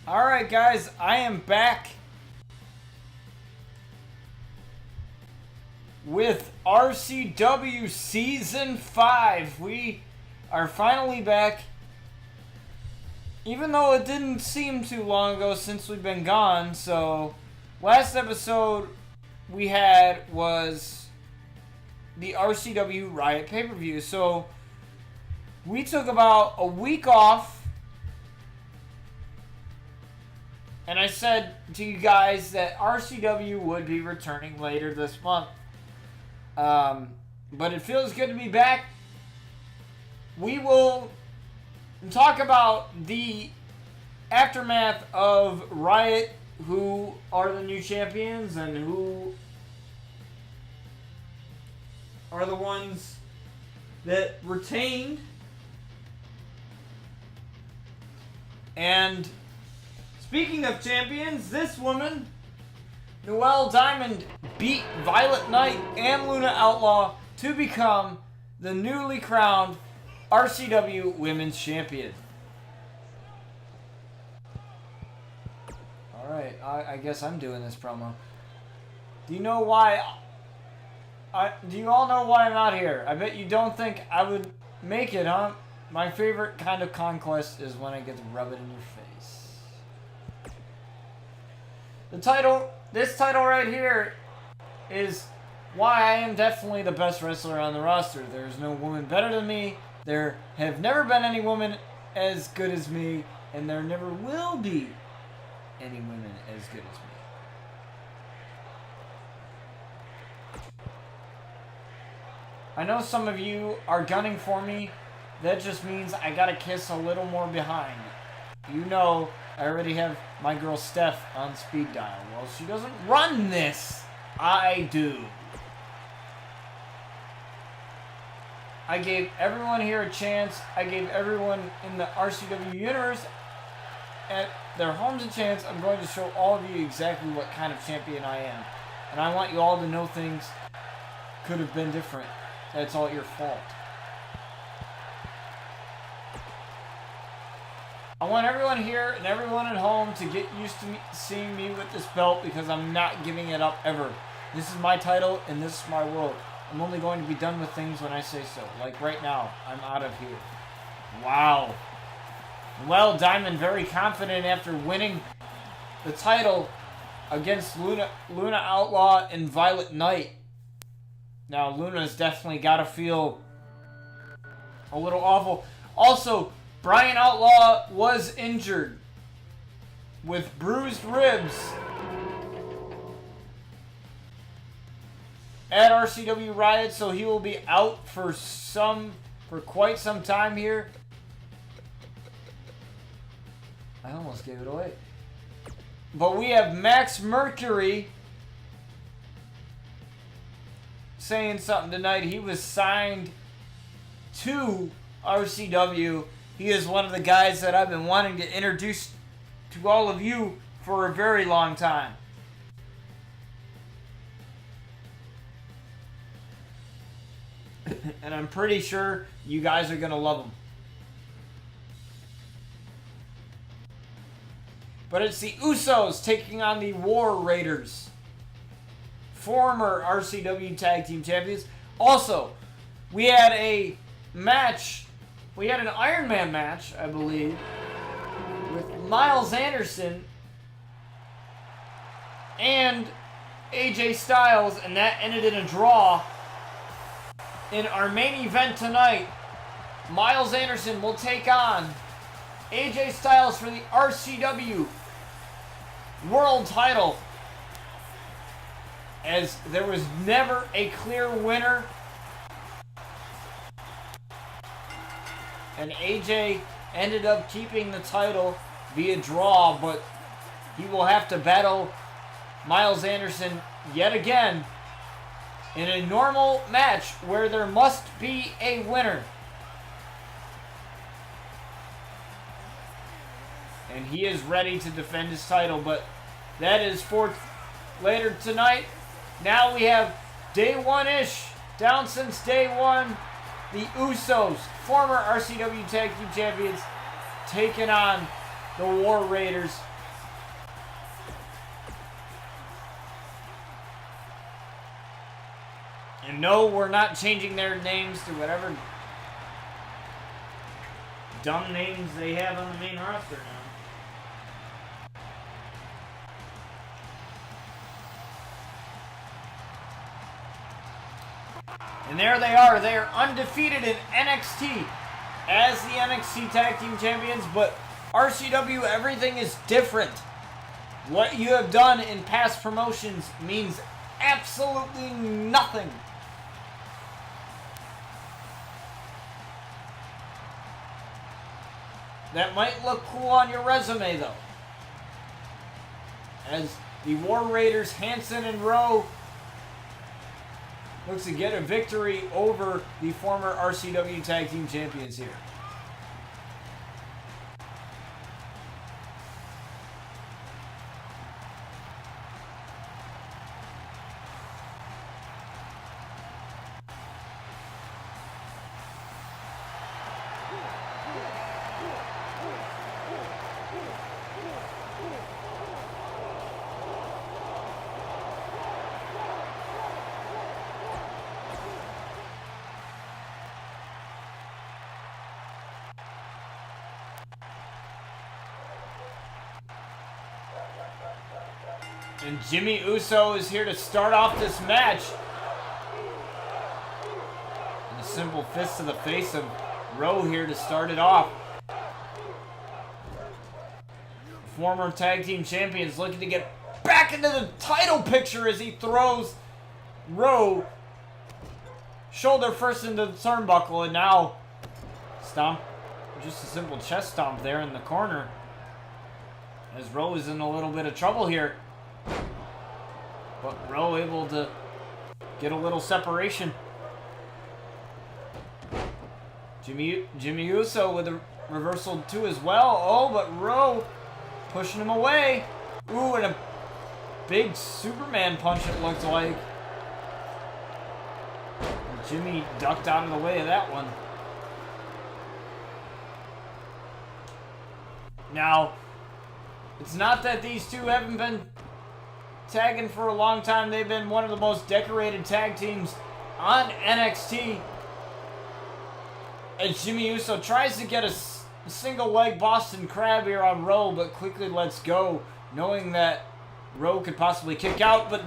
Alright guys, I am back with RCW Season 5. We are finally back. Even though it didn't seem too long ago since we've been gone, so last episode we had was the RCW Riot pay-per-view. So we took about a week off. And I said to you guys that RCW would be returning later this month. But it feels good to be back. We will talk about the aftermath of Riot, who are the new champions and who are the ones that retained. And speaking of champions, this woman, Noelle Diamond, beat Violet Knight and Luna Outlaw to become the newly crowned RCW Women's Champion. Alright, I guess I'm doing this promo. Do you know why? Do you all know why I'm out here? I bet you don't think I would make it, huh? My favorite kind of conquest is when I get to rub it in your face. This title right here is why I am definitely the best wrestler on the roster. There's no woman better than me. There have never been any woman as good as me, and there never will be any women as good as me. I know some of you are gunning for me. That just means I gotta kiss a little more behind. You know, I already have my girl Steph on speed dial. Well, she doesn't run this. I do. I gave everyone here a chance. I gave everyone in the RCW universe at their homes a chance. I'm going to show all of you exactly what kind of champion I am. And I want you all to know things could have been different. That's all your fault. I want everyone here and everyone at home to get used to seeing me with this belt because I'm not giving it up ever. This is my title and this is my world. I'm only going to be done with things when I say so. Like right now, I'm out of here. Wow. Well, Diamond very confident after winning the title against Luna Outlaw and Violet Knight. Now, Luna's definitely got to feel a little awful. Also, Brian Outlaw was injured with bruised ribs at RCW Riot, so he will be out for quite some time here. I almost gave it away. But we have Max Mercury saying something tonight. He was signed to RCW. He is one of the guys that I've been wanting to introduce to all of you for a very long time. And I'm pretty sure you guys are going to love him. But it's the Usos taking on the War Raiders, former RCW Tag Team Champions. Also, we had a match. We had an Iron Man match, I believe, with Miles Anderson and AJ Styles, and that ended in a draw. In our main event tonight, Miles Anderson will take on AJ Styles for the RCW World title, as there was never a clear winner. And AJ ended up keeping the title via draw, but he will have to battle Miles Anderson yet again in a normal match where there must be a winner. And he is ready to defend his title, but that is for later tonight. Now we have day one-ish, down since day one, the Usos, former RCW Tag Team Champions, taking on the War Raiders And no, we're not changing their names to whatever dumb names they have on the main roster now. And there they are. They are undefeated in NXT as the NXT Tag Team Champions. But RCW, everything is different. What you have done in past promotions means absolutely nothing. That might look cool on your resume, though. As the War Raiders, Hanson and Rowe, looks to get a victory over the former RCW Tag Team Champions here. And Jimmy Uso is here to start off this match. And a simple fist to the face of Rowe here to start it off. Former tag team champions looking to get back into the title picture as he throws Rowe shoulder first into the turnbuckle, and now stomp, just a simple chest stomp there in the corner as Rowe is in a little bit of trouble here. But Rowe able to get a little separation. Jimmy Uso with a reversal too as well. Oh, but Rowe pushing him away. Ooh, and a big Superman punch it looked like. And Jimmy ducked out of the way of that one. Now, it's not that these two haven't been tagging for a long time. They've been one of the most decorated tag teams on NXT. As Jimmy Uso tries to get a single leg Boston Crab here on Rowe, but quickly lets go, knowing that Rowe could possibly kick out. But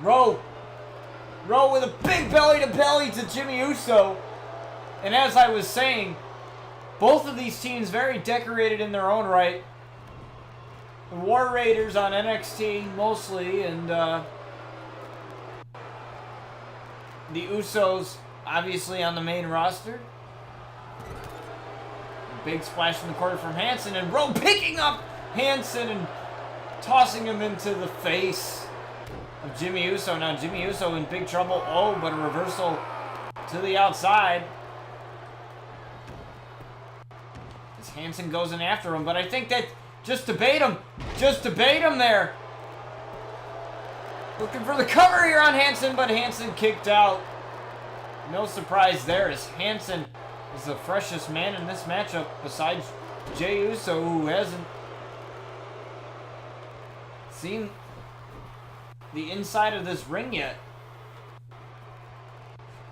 Rowe with a big belly to belly to Jimmy Uso. And as I was saying, both of these teams very decorated in their own right. The War Raiders on NXT mostly, and the Usos obviously on the main roster. A big splash in the corner from Hanson, and Rowe picking up Hanson and tossing him into the face of Jimmy Uso. Now Jimmy Uso in big trouble. Oh, but a reversal to the outside. As Hanson goes in after him, but I think that just to bait him there. Looking for the cover here on Hanson, but Hanson kicked out. No surprise there, as Hanson is the freshest man in this matchup besides Jey Uso, who hasn't seen the inside of this ring yet.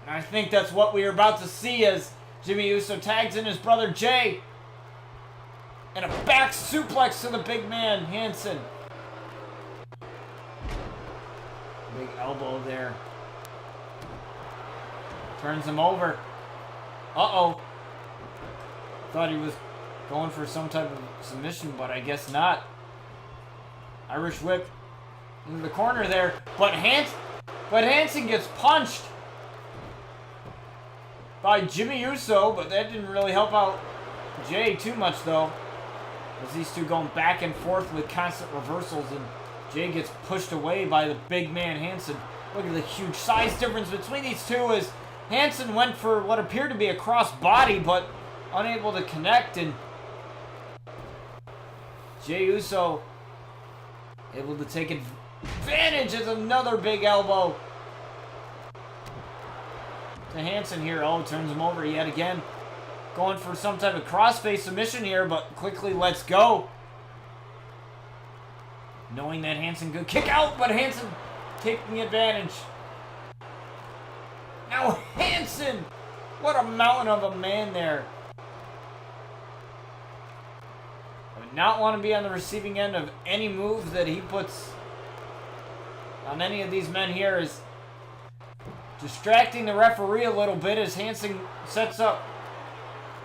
And I think that's what we are about to see as Jimmy Uso tags in his brother Jey. And a back suplex to the big man, Hanson. Big elbow there. Turns him over. Uh-oh. Thought he was going for some type of submission, but I guess not. Irish whip into the corner there. But Hanson gets punched by Jimmy Uso, but that didn't really help out Jey too much, though. As these two going back and forth with constant reversals, and Jey gets pushed away by the big man Hanson. Look at the huge size difference between these two as Hanson went for what appeared to be a cross body, but unable to connect, and Jey Uso able to take advantage as another big elbow to Hanson here. Oh, turns him over yet again. Going for some type of crossface submission here, but quickly lets go. Knowing that Hanson could kick out, but Hanson taking advantage. Now Hansen! What a mountain of a man there. I would not want to be on the receiving end of any move that he puts on any of these men here. Is distracting the referee a little bit as Hansen sets up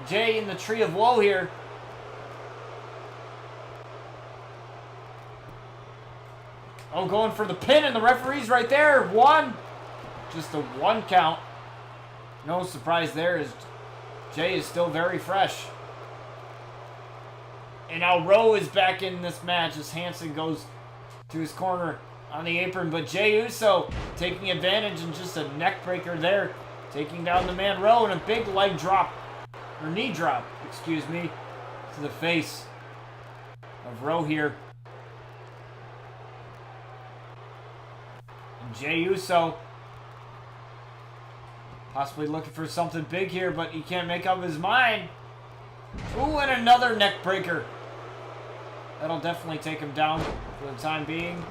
Jay in the tree of woe here. Oh, going for the pin, and the referee's right there. One. Just a 1 count. No surprise there, as Jay is still very fresh. And now Rowe is back in this match as Hansen goes to his corner on the apron. But Jey Uso taking advantage and just a neck breaker there. Taking down the man Rowe, and a big leg drop. Or knee drop, excuse me. To the face of Rowe here. And Jey Uso possibly looking for something big here, but he can't make up his mind. Ooh, and another neck breaker. That'll definitely take him down for the time being.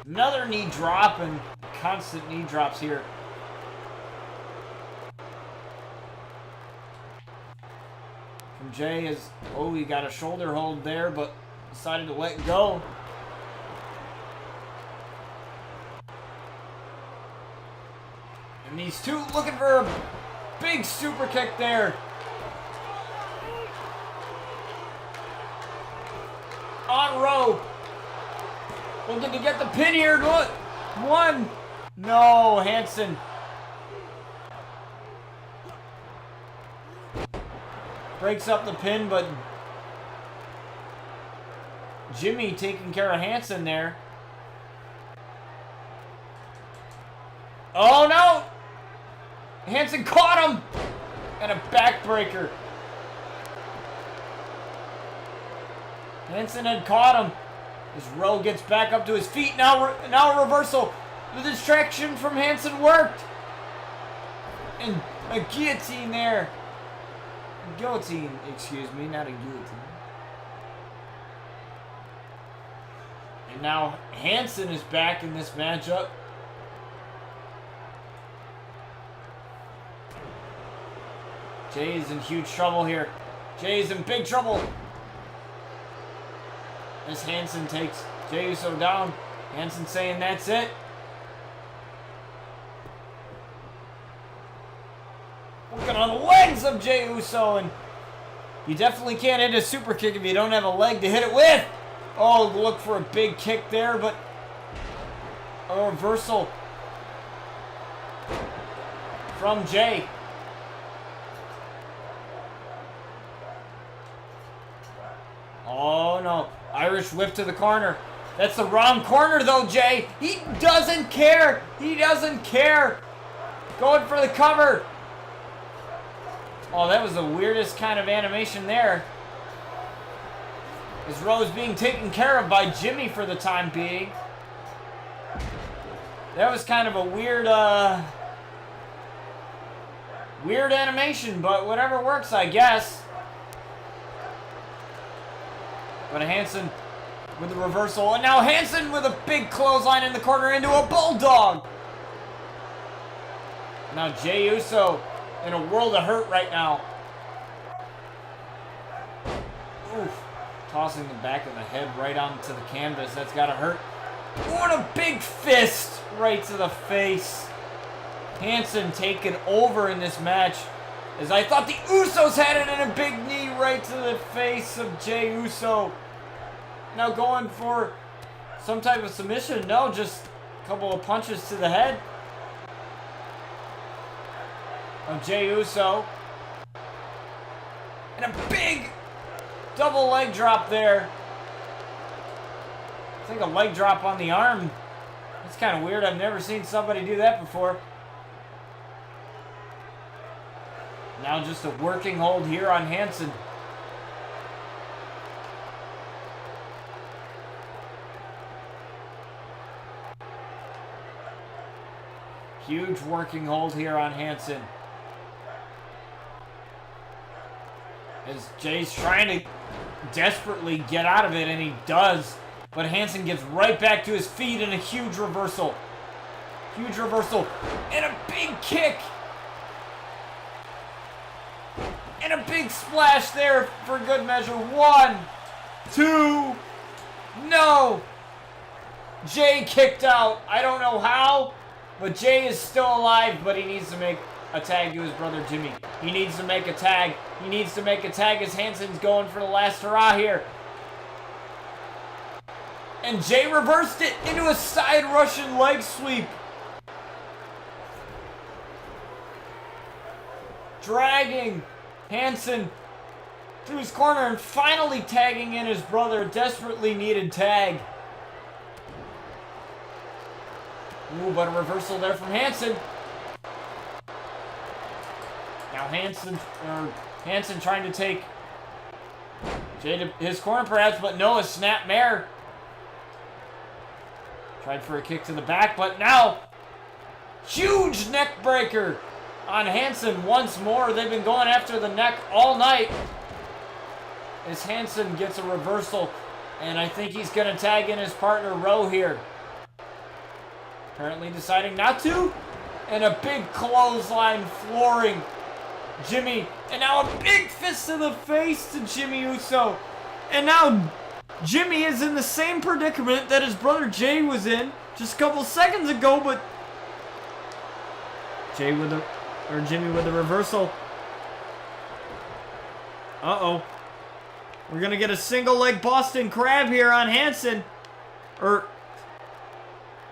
Another knee drop, and constant knee drops here. From Jay is, oh, he got a shoulder hold there, but decided to let go. And these two looking for a big super kick there. On Rowe. Looking to get the pin here. Look. 1. No, Hansen. Breaks up the pin, but Jimmy taking care of Hansen there. Oh no! Hansen caught him! And a backbreaker. Hansen had caught him. As Rowe gets back up to his feet. Now a reversal. The distraction from Hansen worked. And a guillotine there. Guillotine, excuse me, not a guillotine. And now Hansen is back in this matchup. Jay is in huge trouble here. Jay is in big trouble. As Hansen takes Jey Uso down. Hansen saying that's it. Working on the legs of Jey Uso, and you definitely can't hit a super kick if you don't have a leg to hit it with. Oh, look for a big kick there, but a reversal from Jay. Oh no, Irish whip to the corner. That's the wrong corner though, Jay. He doesn't care. He doesn't care. Going for the cover. Oh, that was the weirdest kind of animation there. As Rowe's being taken care of by Jimmy for the time being. That was kind of a weird, weird animation, but whatever works, I guess. But Hansen with the reversal, and now Hansen with a big clothesline in the corner into a bulldog. Now Jey Uso in a world of hurt right now. Oof. Tossing the back of the head right onto the canvas. That's gotta hurt. What a big fist right to the face. Hansen taken over in this match. As I thought the Usos had it, and a big knee right to the face of Jey Uso. Now going for some type of submission. No, just a couple of punches to the head of Jey Uso. And a big double leg drop there. I think a leg drop on the arm. That's kind of weird. I've never seen somebody do that before. Now just a working hold here on Hansen. Huge working hold here on Hansen. As Jay's trying to desperately get out of it, and he does. But Hansen gets right back to his feet in a huge reversal. Huge reversal. And a big kick. And a big splash there for good measure. 1, 2. No. Jay kicked out. I don't know how, but Jay is still alive, but he needs to make a tag to his brother Jimmy. He needs to make a tag. He needs to make a tag as Hansen's going for the last hurrah here. And Jay reversed it into a side Russian leg sweep. Dragging Hansen through his corner and finally tagging in his brother. Desperately needed tag. Ooh, but a reversal there from Hansen. Now Hansen trying to take Jay to his corner perhaps, but no, a snap mare. Tried for a kick to the back, but now huge neck breaker on Hansen once more. They've been going after the neck all night. As Hansen gets a reversal, and I think he's going to tag in his partner Rowe here. Apparently deciding not to. And a big clothesline flooring Jimmy. And now a big fist to the face to Jimmy Uso. And now Jimmy is in the same predicament that his brother Jay was in just a couple seconds ago, but Jimmy with the reversal. Uh-oh. We're gonna get a single leg Boston Crab here on Hansen. Or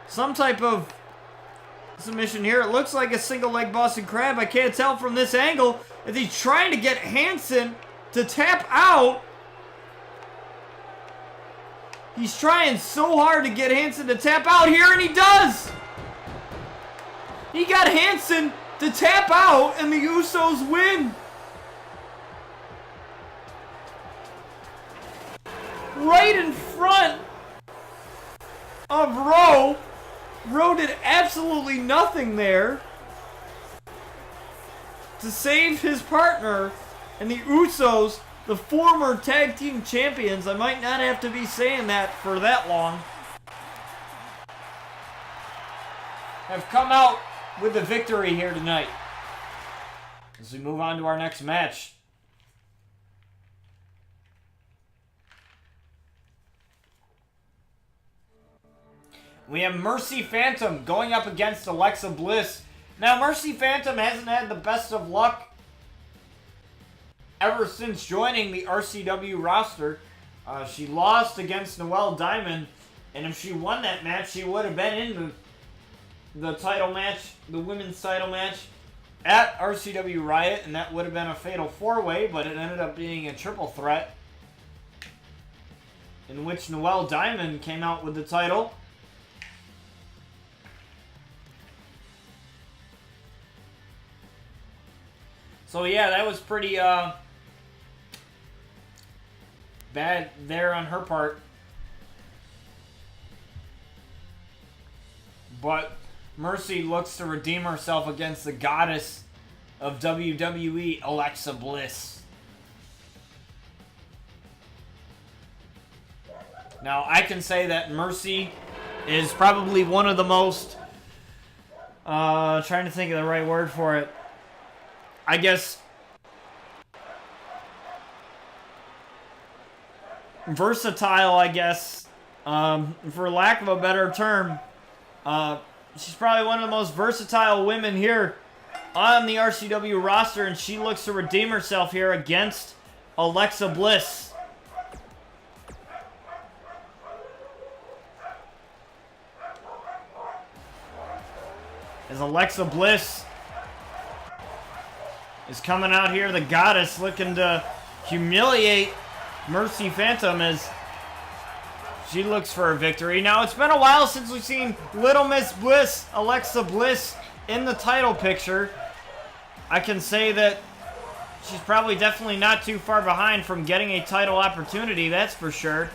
some type of submission here. It looks like a single leg Boston Crab. I can't tell from this angle if he's trying to get Hansen to tap out. He's trying so hard to get Hansen to tap out here, and he does! He got Hansen to tap out, and the Usos win! Right in front of Rowe. Rowe did absolutely nothing there to save his partner, and the Usos, the former tag team champions, I might not have to be saying that for that long, have come out with the victory here tonight. As we move on to our next match. We have Mercy Phantom going up against Alexa Bliss. Now, Mercy Phantom hasn't had the best of luck ever since joining the RCW roster. She lost against Noelle Diamond, and if she won that match, she would have been in the title match, the women's title match at RCW Riot, and that would have been a fatal four-way, but it ended up being a triple threat in which Noelle Diamond came out with the title. So yeah, that was pretty bad there on her part. But Mercy looks to redeem herself against the goddess of WWE, Alexa Bliss. Now, I can say that Mercy is probably one of the most, trying to think of the right word for it, I guess, versatile, I guess, for lack of a better term. She's probably one of the most versatile women here on the RCW roster, and she looks to redeem herself here against Alexa Bliss. As Alexa Bliss is coming out here, the goddess looking to humiliate Mercy Phantom as she looks for a victory. Now, it's been a while since we've seen Little Miss Bliss, Alexa Bliss, in the title picture. I can say that she's probably definitely not too far behind from getting a title opportunity, that's for sure.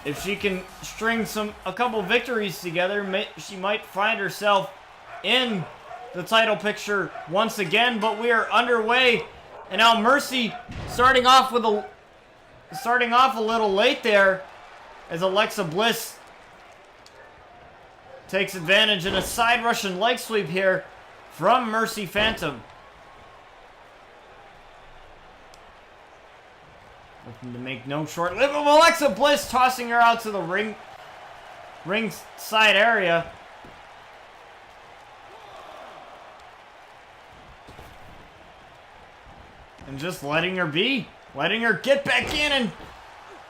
If she can string a couple victories together, she might find herself in the title picture once again, but we are underway, and now Mercy starting off a little late there as Alexa Bliss takes advantage in a side Russian leg sweep here from Mercy Phantom. Looking to make no short lived of Alexa Bliss, tossing her out to the ring side area. And just letting her be. Letting her get back in and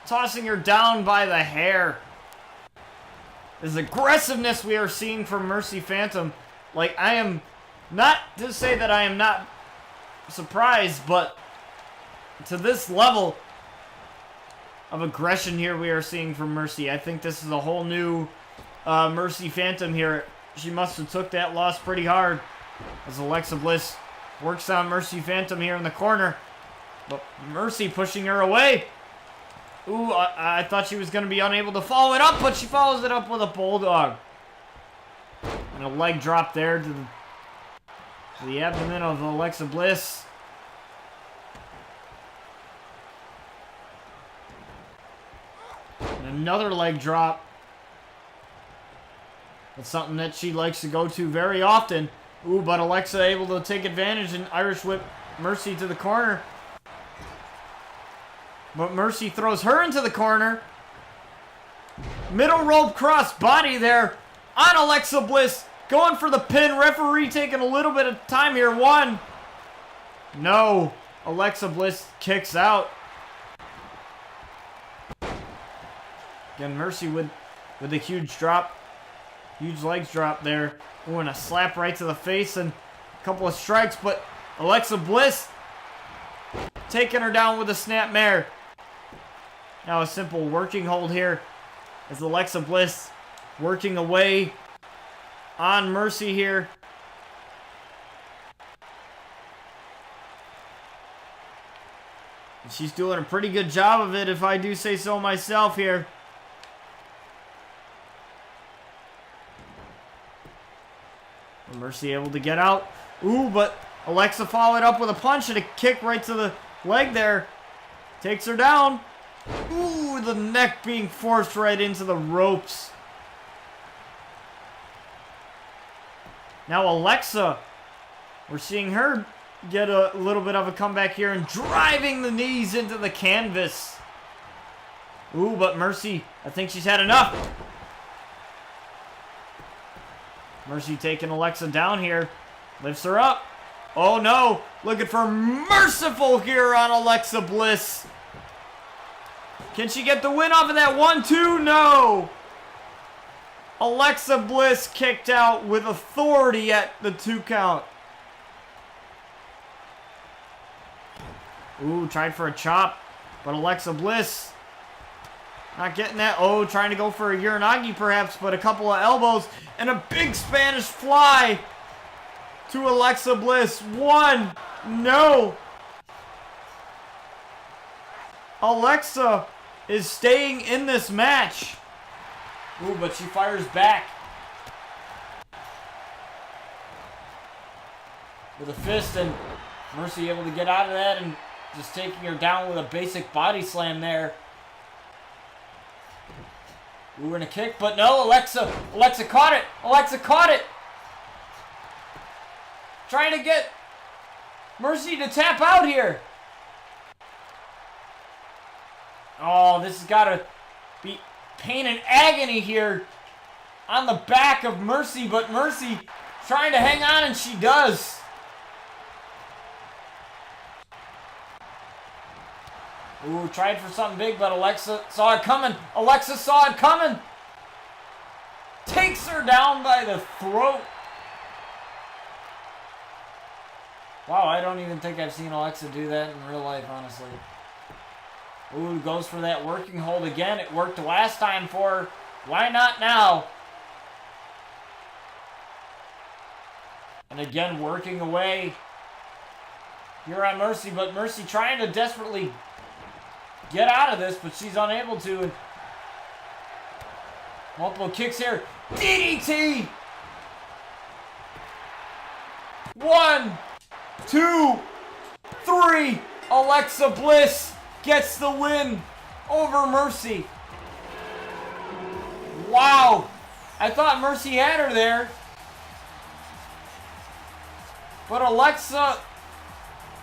tossing her down by the hair. This aggressiveness we are seeing from Mercy Phantom. Like, I am not to say that I am not surprised, but to this level of aggression here we are seeing from Mercy. I think this is a whole new Mercy Phantom here. She must have took that loss pretty hard as Alexa Bliss works on Mercy Phantom here in the corner. But Mercy pushing her away. Ooh, I thought she was going to be unable to follow it up, but she follows it up with a bulldog. And a leg drop there to the abdomen of Alexa Bliss. And another leg drop. That's something that she likes to go to very often. Ooh, but Alexa able to take advantage and Irish whip Mercy to the corner. But Mercy throws her into the corner. Middle rope cross body there on Alexa Bliss. Going for the pin. Referee taking a little bit of time here. One. No. Alexa Bliss kicks out. Again, Mercy with a huge drop. Huge legs drop there. Ooh, and a slap right to the face and a couple of strikes. But Alexa Bliss taking her down with a snapmare. Now a simple working hold here as Alexa Bliss working away on Mercy here. And she's doing a pretty good job of it, if I do say so myself here. Mercy able to get out. Ooh, but Alexa followed up with a punch and a kick right to the leg there. Takes her down. Ooh, the neck being forced right into the ropes. Now Alexa, we're seeing her get a little bit of a comeback here and driving the knees into the canvas. Ooh, but Mercy, I think she's had enough. Mercy taking Alexa down here. Lifts her up. Oh no, looking for merciful here on Alexa Bliss. Can she get the win off of that 1-2? No. Alexa Bliss kicked out with authority at the 2 count. Ooh, tried for a chop, but Alexa Bliss not getting that. Oh, trying to go for a Uranagi perhaps, but a couple of elbows and a big Spanish fly to Alexa Bliss. 1. No. Alexa is staying in this match. Ooh, but she fires back with a fist, and Mercy able to get out of that and just taking her down with a basic body slam there. Ooh, and a kick, but no, Alexa caught it. Alexa caught it. Trying to get Mercy to tap out here. Oh, this has got to be pain and agony here on the back of Mercy, but Mercy trying to hang on, and she does. Ooh, tried for something big, but Alexa saw it coming. Alexa saw it coming. Takes her down by the throat. Wow, I don't even think I've seen Alexa do that in real life, honestly. Ooh, goes for that working hold again. It worked last time for her. Why not now? And again, working away here on Mercy, but Mercy trying to desperately get out of this, but she's unable to. And multiple kicks here. DDT! 1, 2, 3. Alexa Bliss gets the win over Mercy. Wow. I thought Mercy had her there. But Alexa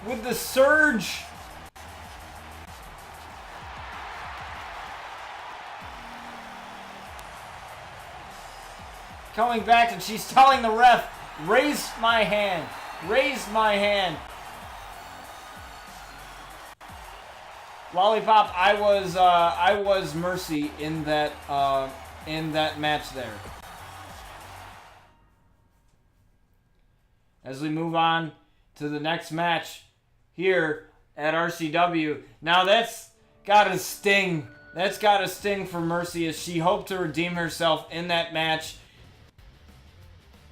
with the surge. Coming back, and she's telling the ref, raise my hand. Raise my hand. Lollipop, I was Mercy in that match there. As we move on to the next match here at RCW. Now that's gotta sting. That's gotta sting for Mercy, as she hoped to redeem herself in that match.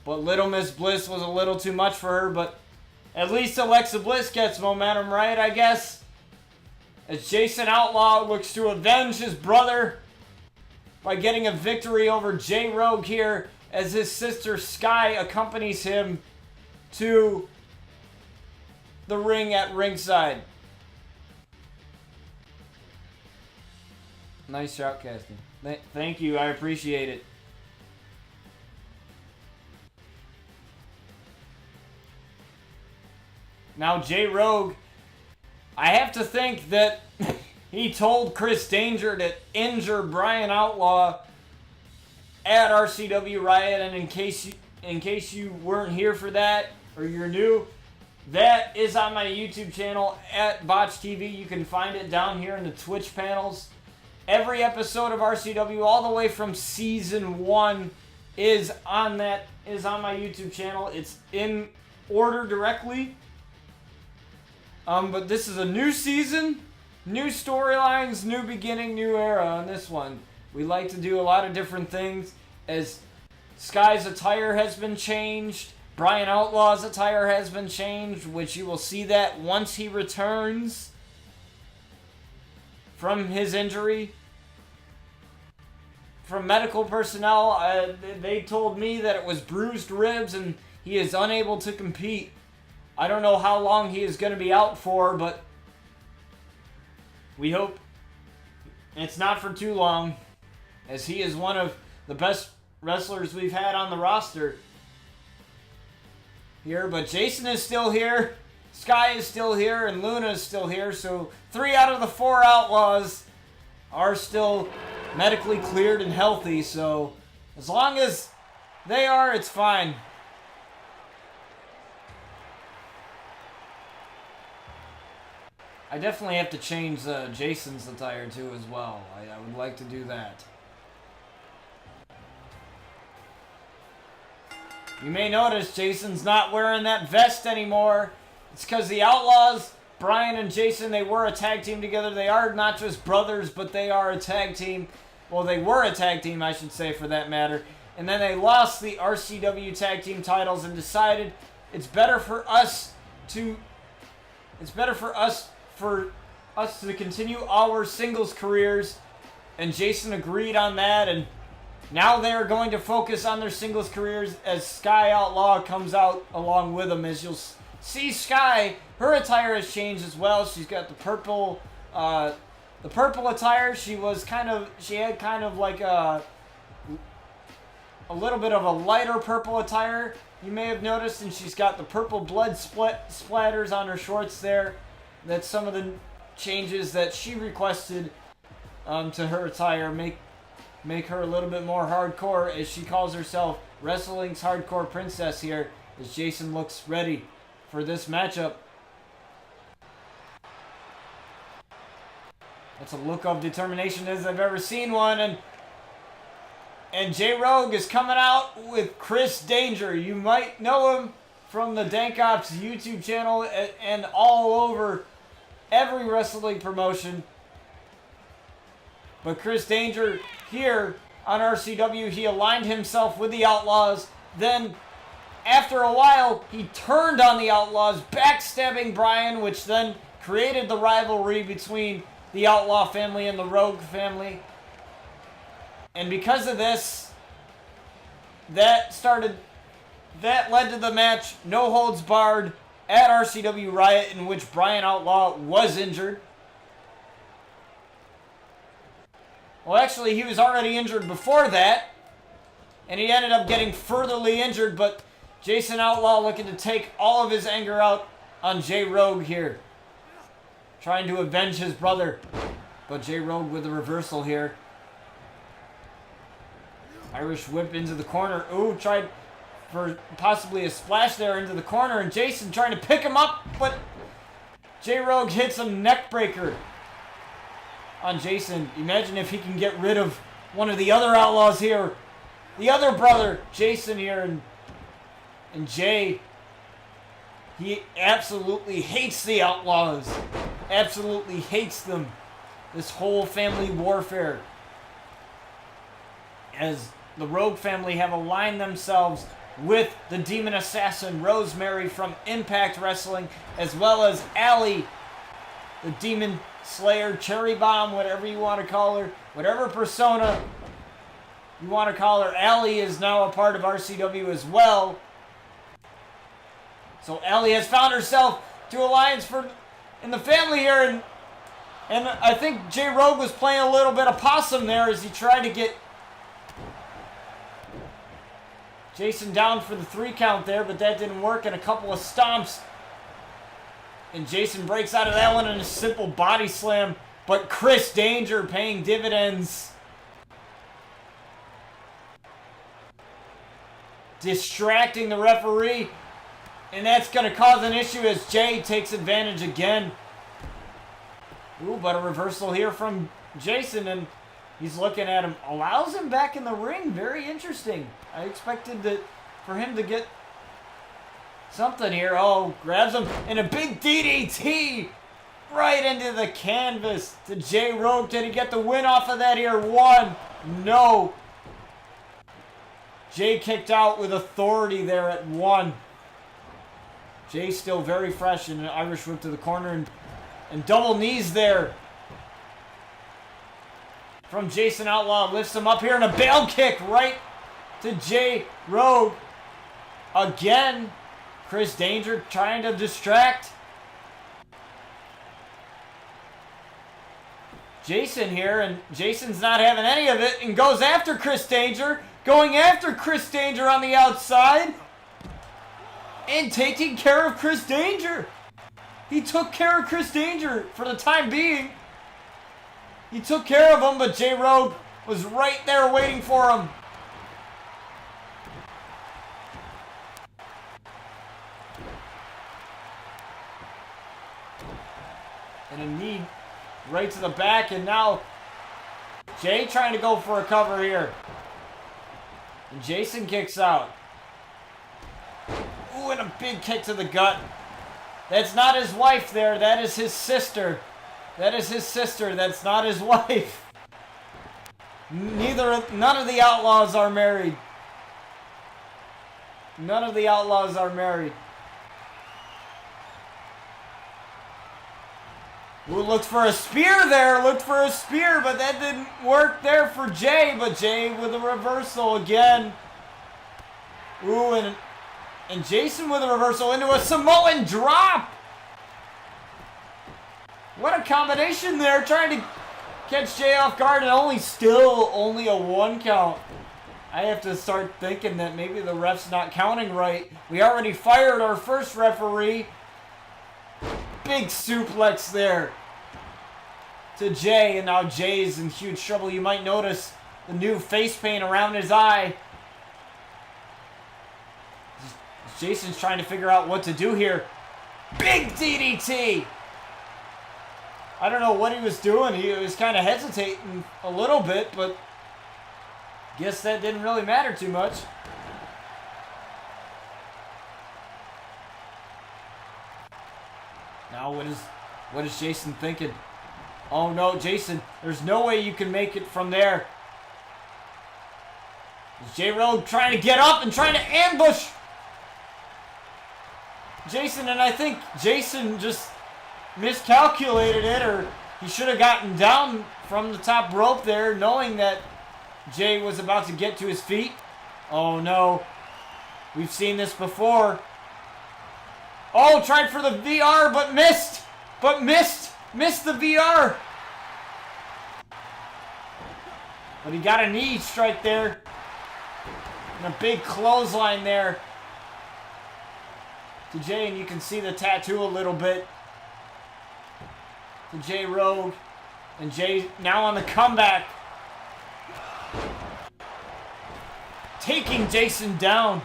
But Little Miss Bliss was a little too much for her, but at least Alexa Bliss gets momentum, right, I guess? As Jason Outlaw looks to avenge his brother by getting a victory over J Rogue here, as his sister Sky accompanies him to the ring at ringside. Nice shoutcasting. Thank you, I appreciate it. Now, J Rogue, I have to think that he told Chris Danger to injure Brian Outlaw at RCW Riot, and in case you weren't here for that, or you're new, that is on my YouTube channel at Botch TV. You can find it down here in the Twitch panels. Every episode of RCW, all the way from season 1, is on my YouTube channel. It's in order directly. But this is a new season, new storylines, new beginning, new era on this one. We like to do a lot of different things, as Sky's attire has been changed, Brian Outlaw's attire has been changed, which you will see that once he returns from his injury. From medical personnel, they told me that it was bruised ribs and he is unable to compete. I don't know how long he is going to be out for, but we hope it's not for too long, as he is one of the best wrestlers we've had on the roster here. But Jason is still here, Sky is still here, and Luna is still here. So 3 out of the 4 Outlaws are still medically cleared and healthy. So as long as they are, it's fine. I definitely have to change Jason's attire too as well. I would like to do that. You may notice Jason's not wearing that vest anymore. It's because the Outlaws, Brian and Jason, they were a tag team together. They are not just brothers, but they are a tag team. Well, they were a tag team, I should say, for that matter. And then they lost the RCW tag team titles and decided it's better for us to continue our singles careers, and Jason agreed on that, and now they are going to focus on their singles careers as Sky Outlaw comes out along with them. As you'll see, Sky, her attire has changed as well. She's got the purple attire. She had kind of like a little bit of a lighter purple attire, you may have noticed, and she's got the purple blood splatters on her shorts there. That's some of the changes that she requested to her attire. Make her a little bit more hardcore, as she calls herself wrestling's hardcore princess here, as Jason looks ready for this matchup. That's a look of determination as I've ever seen one, and J Rogue is coming out with Chris Danger. You might know him from the Dank Ops YouTube channel and all over every wrestling promotion. But Chris Danger here on RCW, he aligned himself with the Outlaws. Then, after a while, he turned on the Outlaws, backstabbing Brian, which then created the rivalry between the Outlaw family and the Rogue family. And because of this, that led to the match, No Holds Barred, at RCW Riot, in which Brian Outlaw was injured. Well, actually, he was already injured before that, And he ended up getting furtherly injured, but Jason Outlaw looking to take all of his anger out on Jay Rogue here. Trying to avenge his brother. But Jay Rogue with a reversal here. Irish whip into the corner. Ooh, tried for possibly a splash there into the corner. And Jason trying to pick him up, but Jay Rogue hits a neck breaker on Jason. Imagine if he can get rid of one of the other Outlaws here. The other brother, Jason here, and Jay. He absolutely hates the Outlaws. Absolutely hates them. This whole family warfare. As the Rogue family have aligned themselves with the Demon Assassin Rosemary from Impact Wrestling, as well as Allie, the Demon Slayer, Cherry Bomb, whatever you want to call her, whatever persona you want to call her. Allie is now a part of RCW as well. So Allie has found herself to alliance in the family here, and I think Jay Rogue was playing a little bit of possum there as he tried to get Jason down for the 3 count there, but that didn't work, and a couple of stomps. And Jason breaks out of that one in a simple body slam, but Chris Danger paying dividends. Distracting the referee, and that's going to cause an issue as Jay takes advantage again. Ooh, but a reversal here from Jason, and he's looking at him. Allows him back in the ring. Very interesting. I expected for him to get something here. Oh, grabs him, and a big DDT right into the canvas to Jay Rogue. Did he get the win off of that here? 1. No. Jay kicked out with authority there at 1. Jay still very fresh in an Irish whip to the corner, and double knees there from Jason Outlaw. Lifts him up here, and a bail kick right to Jay Rogue. Again, Chris Danger trying to distract Jason here, and Jason's not having any of it and goes after Chris Danger. Going after Chris Danger on the outside. And taking care of Chris Danger. He took care of Chris Danger for the time being. He took care of him, but Jay Rogue was right there waiting for him. And a knee right to the back, and now Jay trying to go for a cover here. And Jason kicks out. Ooh, and a big kick to the gut. That's not his wife there. That is his sister. That is his sister. That's not his wife. None of the Outlaws are married. None of the Outlaws are married. Ooh, looked for a spear there. Looked for a spear, but that didn't work there for Jay. But Jay with a reversal again. Ooh, and Jason with a reversal into a Samoan drop. What a combination there. Trying to catch Jay off guard, and only a 1 count. I have to start thinking that maybe the ref's not counting right. We already fired our first referee. Big suplex there to Jay, and now Jay's in huge trouble. You might notice the new face paint around his eye. Jason's trying to figure out what to do here. Big DDT! I don't know what he was doing. He was kind of hesitating a little bit, but guess that didn't really matter too much. Now what is Jason thinking? Oh no, Jason, there's no way you can make it from there. Is Jay Rogue trying to get up and trying to ambush Jason, and I think Jason just miscalculated it, or he should have gotten down from the top rope there, knowing that Jay was about to get to his feet. Oh no, we've seen this before. Oh, tried for the VR, but missed the VR. But he got a knee strike there. And a big clothesline there to Jay, and you can see the tattoo a little bit. To Jay Rogue. And Jay now on the comeback. Taking Jason down.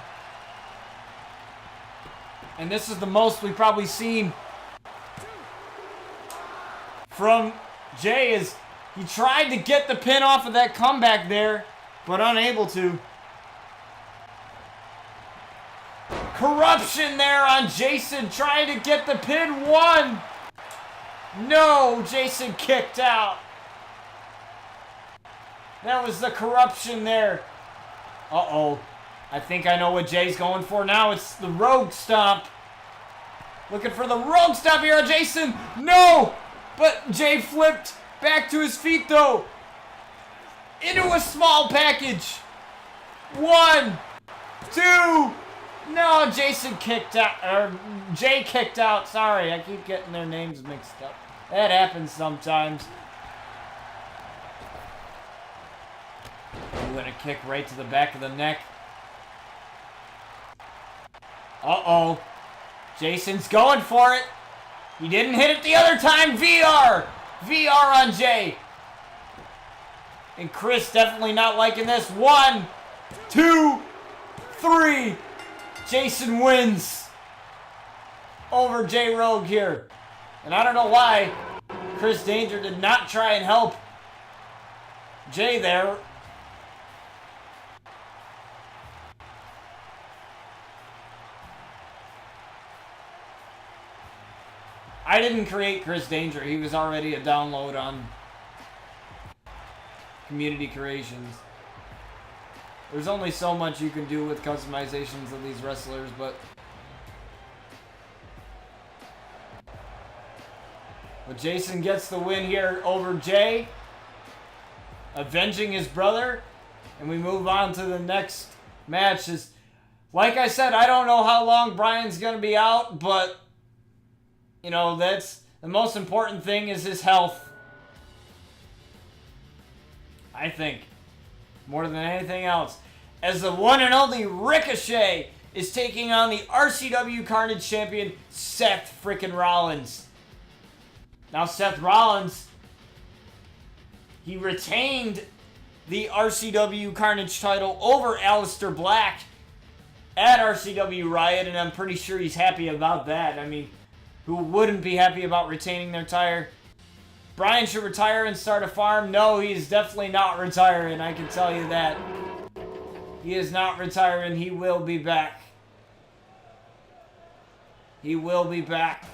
And this is the most we've probably seen from Jay, as he tried to get the pin off of that comeback there, but unable to. Corruption there on Jason, trying to get the pin. One. No, Jason kicked out. That was the corruption there. Uh-oh. I think I know what Jay's going for now. It's the Rogue Stomp. Looking for the Rogue Stomp here on Jason. No! But Jay flipped back to his feet, though. Into a small package. 1, 2. No, Jason kicked out. Or Jay kicked out. Sorry, I keep getting their names mixed up. That happens sometimes. Doing a kick right to the back of the neck. Uh-oh. Jason's going for it. He didn't hit it the other time. VR. VR on Jay. And Chris definitely not liking this. 1, 2, 3. Jason wins over Jay Rogue here. And I don't know why Chris Danger did not try and help Jay there. I didn't create Chris Danger. He was already a download on Community Creations. There's only so much you can do with customizations of these wrestlers, but Jason gets the win here over Jay, avenging his brother, and we move on to the next match. Like I said, I don't know how long Brian's going to be out, but you know, that's the most important thing is his health. I think. More than anything else. As the one and only Ricochet is taking on the RCW Carnage champion, Seth frickin' Rollins. Now, Seth Rollins, he retained the RCW Carnage title over Aleister Black at RCW Riot, and I'm pretty sure he's happy about that. I mean, who wouldn't be happy about retaining their tire? Brian should retire and start a farm. No, he is definitely not retiring. I can tell you that. He is not retiring. He will be back. He will be back.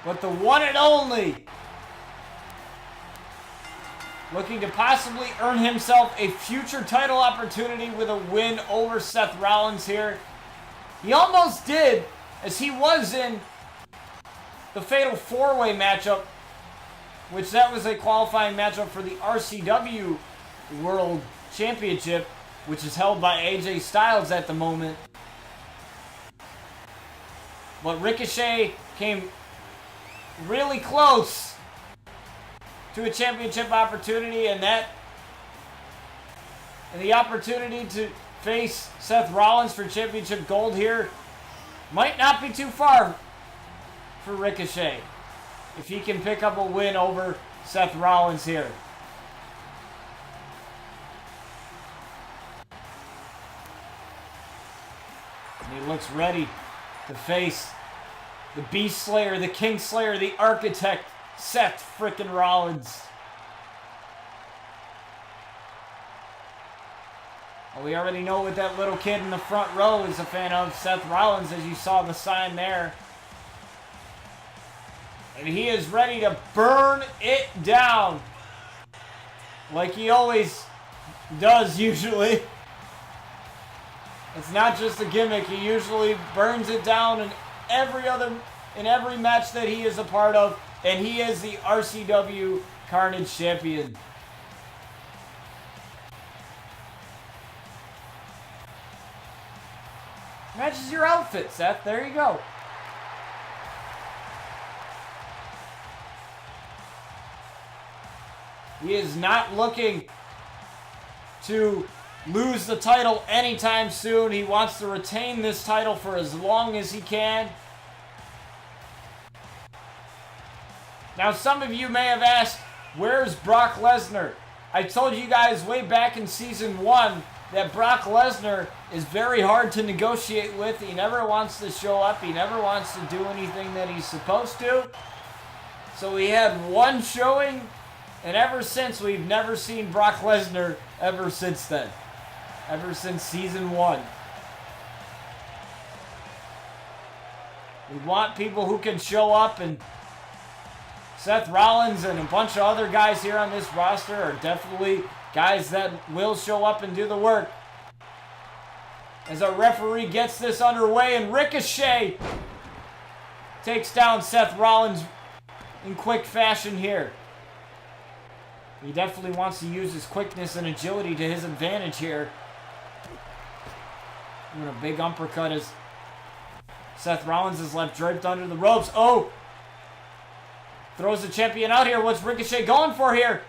But the one and only, looking to possibly earn himself a future title opportunity with a win over Seth Rollins here. He almost did, as he was in the Fatal 4-Way matchup, which that was a qualifying matchup for the RCW World Championship, which is held by AJ Styles at the moment. But Ricochet came really close to a championship opportunity, and the opportunity to face Seth Rollins for championship gold here might not be too far for Ricochet if he can pick up a win over Seth Rollins here. And he looks ready to face the Beast Slayer, the King Slayer, the Architect, Seth frickin' Rollins. Well, we already know what that little kid in the front row is a fan of, Seth Rollins, as you saw the sign there. And he is ready to burn it down, like he always does usually. It's not just a gimmick. He usually burns it down in every match that he is a part of. And he is the RCW Carnage champion. Matches your outfit, Seth. There you go. He is not looking to lose the title anytime soon. He wants to retain this title for as long as he can. Now, some of you may have asked, where's Brock Lesnar? I told you guys way back in Season 1 that Brock Lesnar is very hard to negotiate with. He never wants to show up. He never wants to do anything that he's supposed to. So we had one showing, and ever since, we've never seen Brock Lesnar ever since then. Ever since Season 1. We want people who can show up, and Seth Rollins and a bunch of other guys here on this roster are definitely guys that will show up and do the work. As our referee gets this underway, and Ricochet takes down Seth Rollins in quick fashion here. He definitely wants to use his quickness and agility to his advantage here. Doing a big uppercut as Seth Rollins is left draped under the ropes. Oh! Throws the champion out here. What's Ricochet going for here?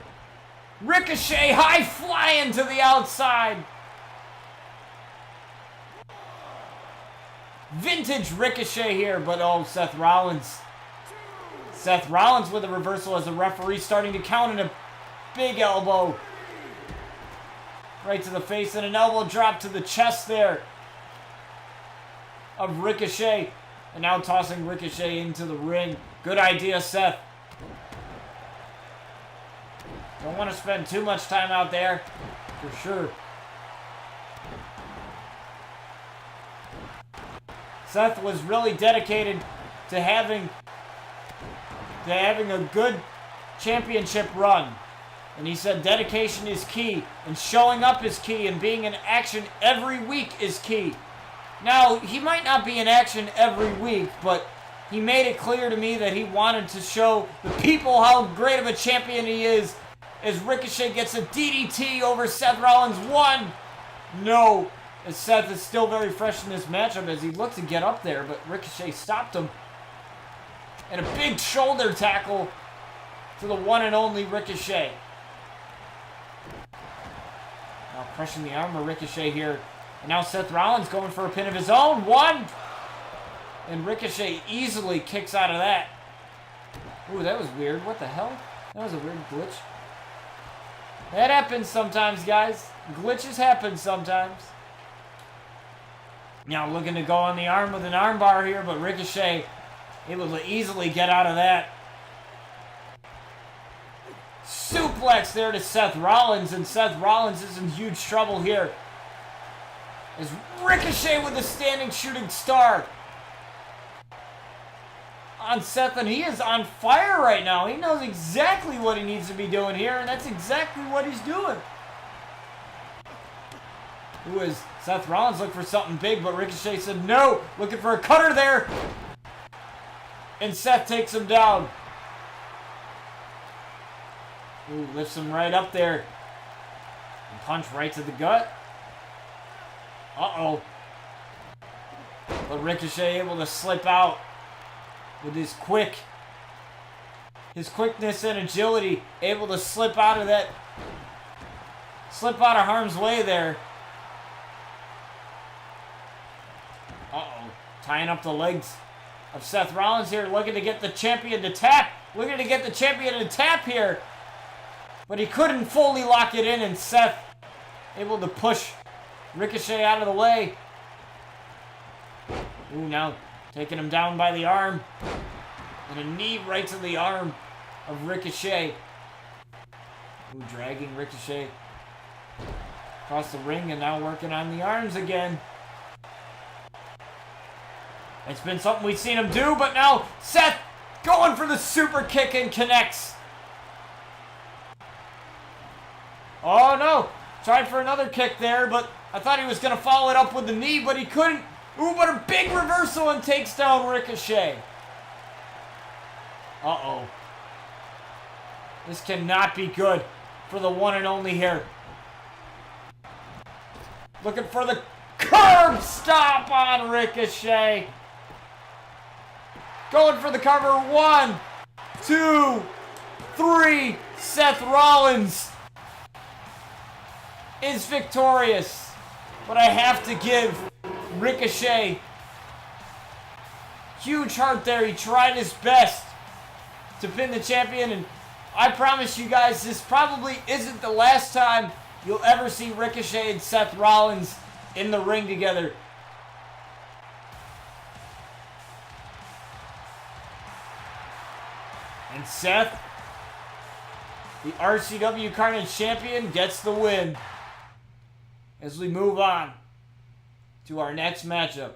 Ricochet high flying to the outside. Vintage Ricochet here, but oh, Seth Rollins. Seth Rollins with a reversal as the referee starting to count in a big elbow. Right to the face and an elbow drop to the chest there of Ricochet. And now tossing Ricochet into the ring. Good idea, Seth. Don't want to spend too much time out there, for sure. Seth was really dedicated to having a good championship run. And he said dedication is key, and showing up is key, and being in action every week is key. Now, he might not be in action every week, but he made it clear to me that he wanted to show the people how great of a champion he is, as Ricochet gets a DDT over Seth Rollins. One! No! As Seth is still very fresh in this matchup as he looked to get up there, but Ricochet stopped him. And a big shoulder tackle to the one and only Ricochet. Now crushing the arm of Ricochet here. And now Seth Rollins going for a pin of his own. One! And Ricochet easily kicks out of that. Ooh, that was weird. What the hell? That was a weird glitch. That happens sometimes, guys. Glitches happen sometimes. Now looking to go on the arm with an armbar here, but Ricochet able to easily get out of that. Suplex there to Seth Rollins, and Seth Rollins is in huge trouble here. As Ricochet with a standing shooting star on Seth, and he is on fire right now. He knows exactly what he needs to be doing here, and that's exactly what he's doing. Who is Seth Rollins looking for something big, but Ricochet said no, looking for a cutter there. And Seth takes him down. Ooh, lifts him right up there. And punch right to the gut. Uh-oh. But Ricochet able to slip out with his quickness and agility, able to slip out of harm's way there. Uh-oh. Tying up the legs of Seth Rollins here, looking to get the champion to tap. Looking to get the champion to tap here. But he couldn't fully lock it in, and Seth able to push Ricochet out of the way. Ooh, now taking him down by the arm. And a knee right to the arm of Ricochet. Ooh, dragging Ricochet across the ring and now working on the arms again. It's been something we've seen him do, but now Seth going for the super kick and connects. Oh no, tried for another kick there, but I thought he was going to follow it up with the knee, but he couldn't. Ooh, but a big reversal and takes down Ricochet. Uh-oh. This cannot be good for the one and only here. Looking for the curb stop on Ricochet. Going for the cover. 1, 2, 3, Seth Rollins is victorious. But I have to give Ricochet huge heart there. He tried his best to pin the champion, and I promise you guys, this probably isn't the last time you'll ever see Ricochet and Seth Rollins in the ring together. And Seth, the RCW Carnage champion, gets the win as we move on to our next matchup.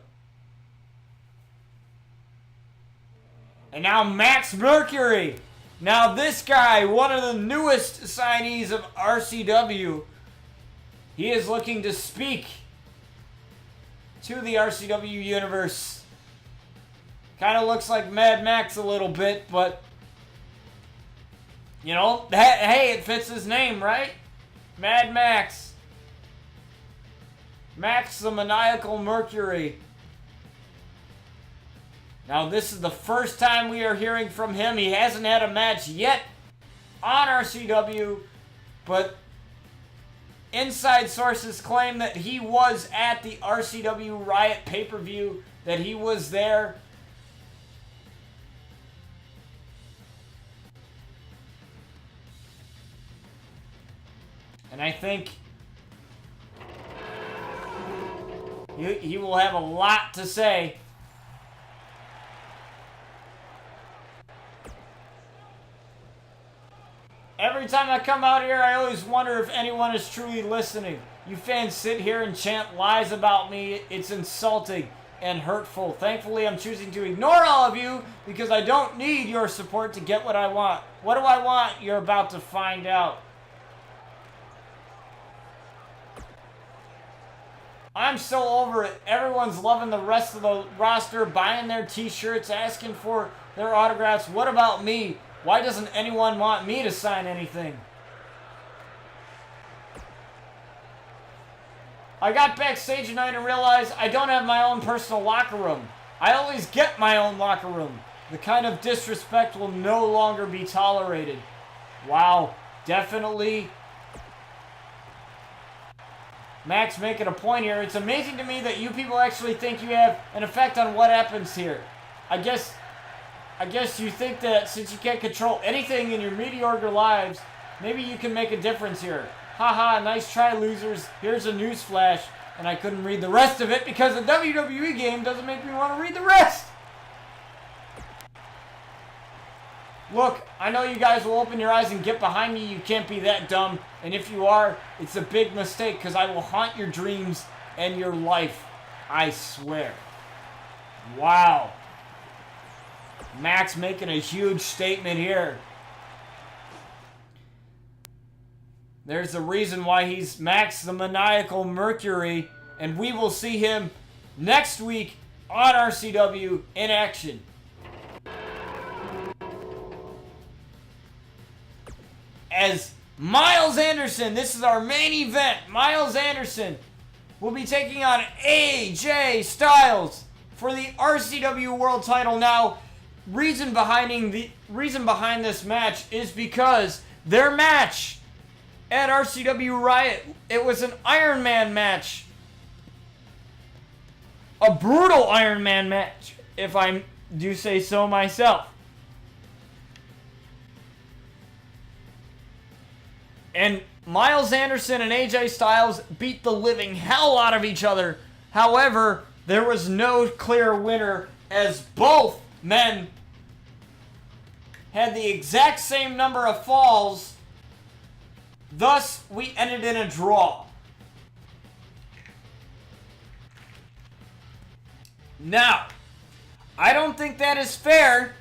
And now Max Mercury. Now this guy, one of the newest signees of RCW, he is looking to speak to the RCW universe. Kind of looks like Mad Max a little bit, but you know, hey, it fits his name, right? Mad Max. Max the Maniacal Mercury. Now, this is the first time we are hearing from him. He hasn't had a match yet on RCW, but inside sources claim that he was at the RCW Riot pay-per-view, that he was there. And I think he will have a lot to say. Every time I come out here, I always wonder if anyone is truly listening. You fans sit here and chant lies about me. It's insulting and hurtful. Thankfully, I'm choosing to ignore all of you because I don't need your support to get what I want. What do I want? You're about to find out. I'm so over it. Everyone's loving the rest of the roster, buying their t-shirts, asking for their autographs. What about me? Why doesn't anyone want me to sign anything? I got backstage tonight and realized I don't have my own personal locker room. I always get my own locker room. The kind of disrespect will no longer be tolerated. Wow, definitely Max making a point here. It's amazing to me that you people actually think you have an effect on what happens here. I guess you think that since you can't control anything in your mediocre lives, maybe you can make a difference here. Haha, nice try, losers. Here's a news flash, and I couldn't read the rest of it because the WWE game doesn't make me want to read the rest. Look, I know you guys will open your eyes and get behind me. You can't be that dumb. And if you are, it's a big mistake because I will haunt your dreams and your life. I swear. Wow. Max making a huge statement here. There's a reason why he's Max the Maniacal Mercury. And we will see him next week on RCW in action. As Miles Anderson, this is our main event. Miles Anderson will be taking on AJ Styles for the RCW World Title. Now, reason behind this match is because their match at RCW Riot, it was an Iron Man match. A brutal Iron Man match, if I do say so myself. And Miles Anderson and AJ Styles beat the living hell out of each other. However, there was no clear winner as both men had the exact same number of falls. Thus, we ended in a draw. Now, I don't think that is fair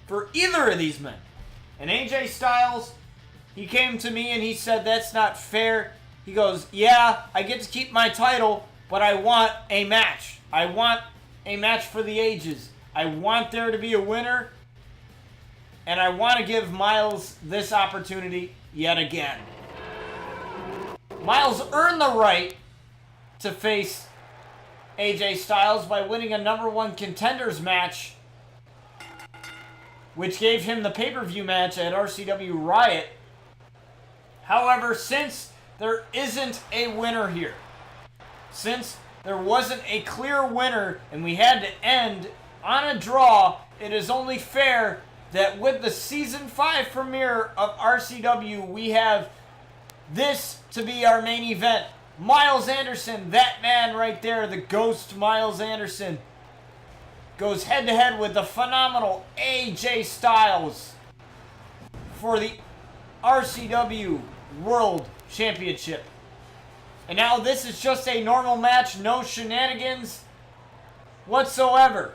for either of these men. And AJ Styles, he came to me and he said, that's not fair. He goes, yeah, I get to keep my title, but I want a match. I want a match for the ages. I want there to be a winner. And I want to give Miles this opportunity yet again. Miles earned the right to face AJ Styles by winning a #1 contenders match which gave him the pay-per-view match at RCW Riot. However, since there isn't a winner here, since there wasn't a clear winner and we had to end on a draw, it is only fair that with the Season 5 premiere of RCW, we have this to be our main event. Miles Anderson, that man right there, the ghost Miles Anderson, goes head-to-head with the phenomenal AJ Styles for the RCW World Championship. And now this is just a normal match, no shenanigans whatsoever.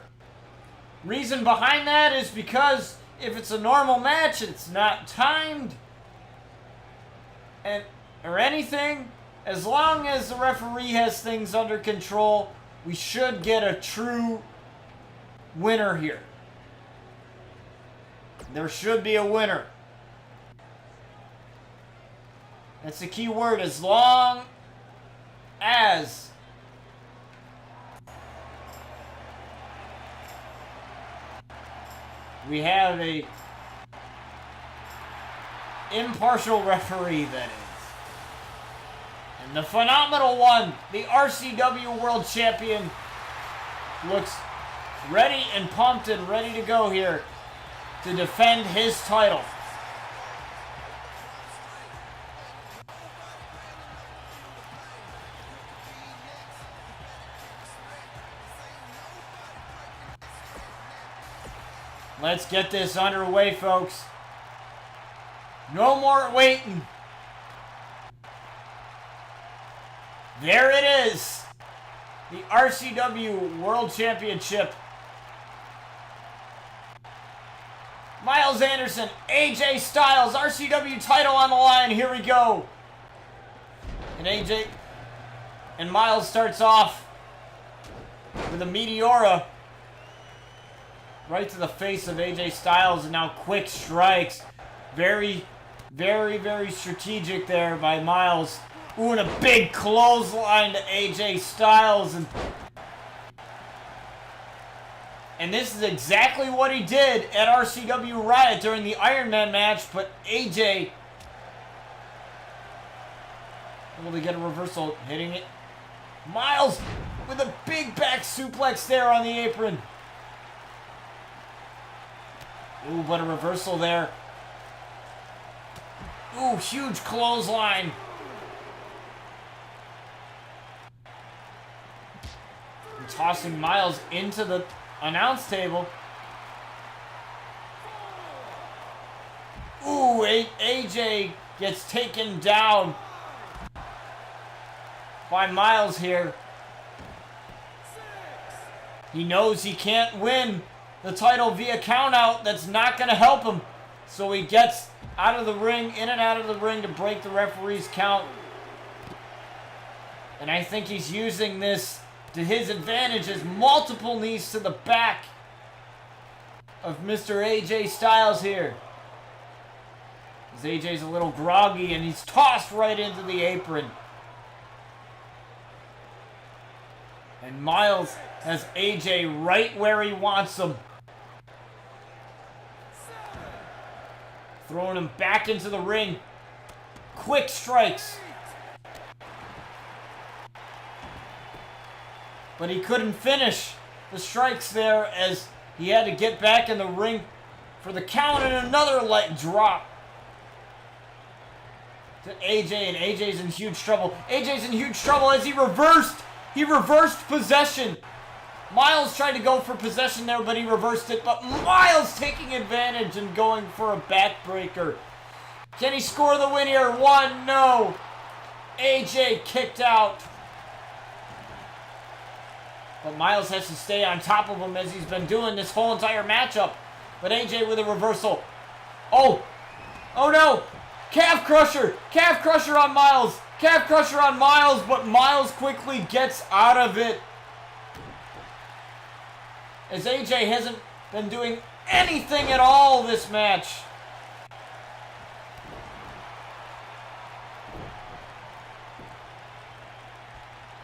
Reason behind that is because if it's a normal match, it's not timed or anything. As long as the referee has things under control, we should get a true winner here. There should be a winner. That's the key word. As long as we have a impartial referee, that is. And the phenomenal one, the RCW World Champion, looks ready and pumped and ready to go here to defend his title. Let's get this underway, folks. No more waiting. There it is. The RCW World Championship. Miles Anderson, AJ Styles, RCW title on the line. Here we go. And Miles starts off with a Meteora right to the face of AJ Styles, and now quick strikes. Very, very, very strategic there by Miles. Ooh, and a big clothesline to AJ Styles. And this is exactly what he did at RCW Riot during the Iron Man match, but AJ able to get a reversal, hitting it. Miles with a big back suplex there on the apron. Ooh, but a reversal there. Ooh, huge clothesline. And tossing Miles into the announce table. Ooh, AJ gets taken down by Miles here. He knows he can't win the title via countout. That's not going to help him. So he gets out of the ring, in and out of the ring to break the referee's count. And I think he's using this to his advantage as multiple knees to the back of Mr. AJ Styles here. As AJ's a little groggy and he's tossed right into the apron. And Miles has AJ right where he wants him. Throwing him back into the ring. Quick strikes. But he couldn't finish the strikes there as he had to get back in the ring for the count and another light drop to AJ, and AJ's in huge trouble. AJ's in huge trouble as he reversed possession. Miles tried to go for possession there, but he reversed it. But Miles taking advantage and going for a backbreaker. Can he score the win here? One, no. AJ kicked out. But Miles has to stay on top of him as he's been doing this whole entire matchup. But AJ with a reversal. Oh no. Calf crusher. Calf crusher on Miles. Calf crusher on Miles, but Miles quickly gets out of it. As AJ hasn't been doing anything at all this match.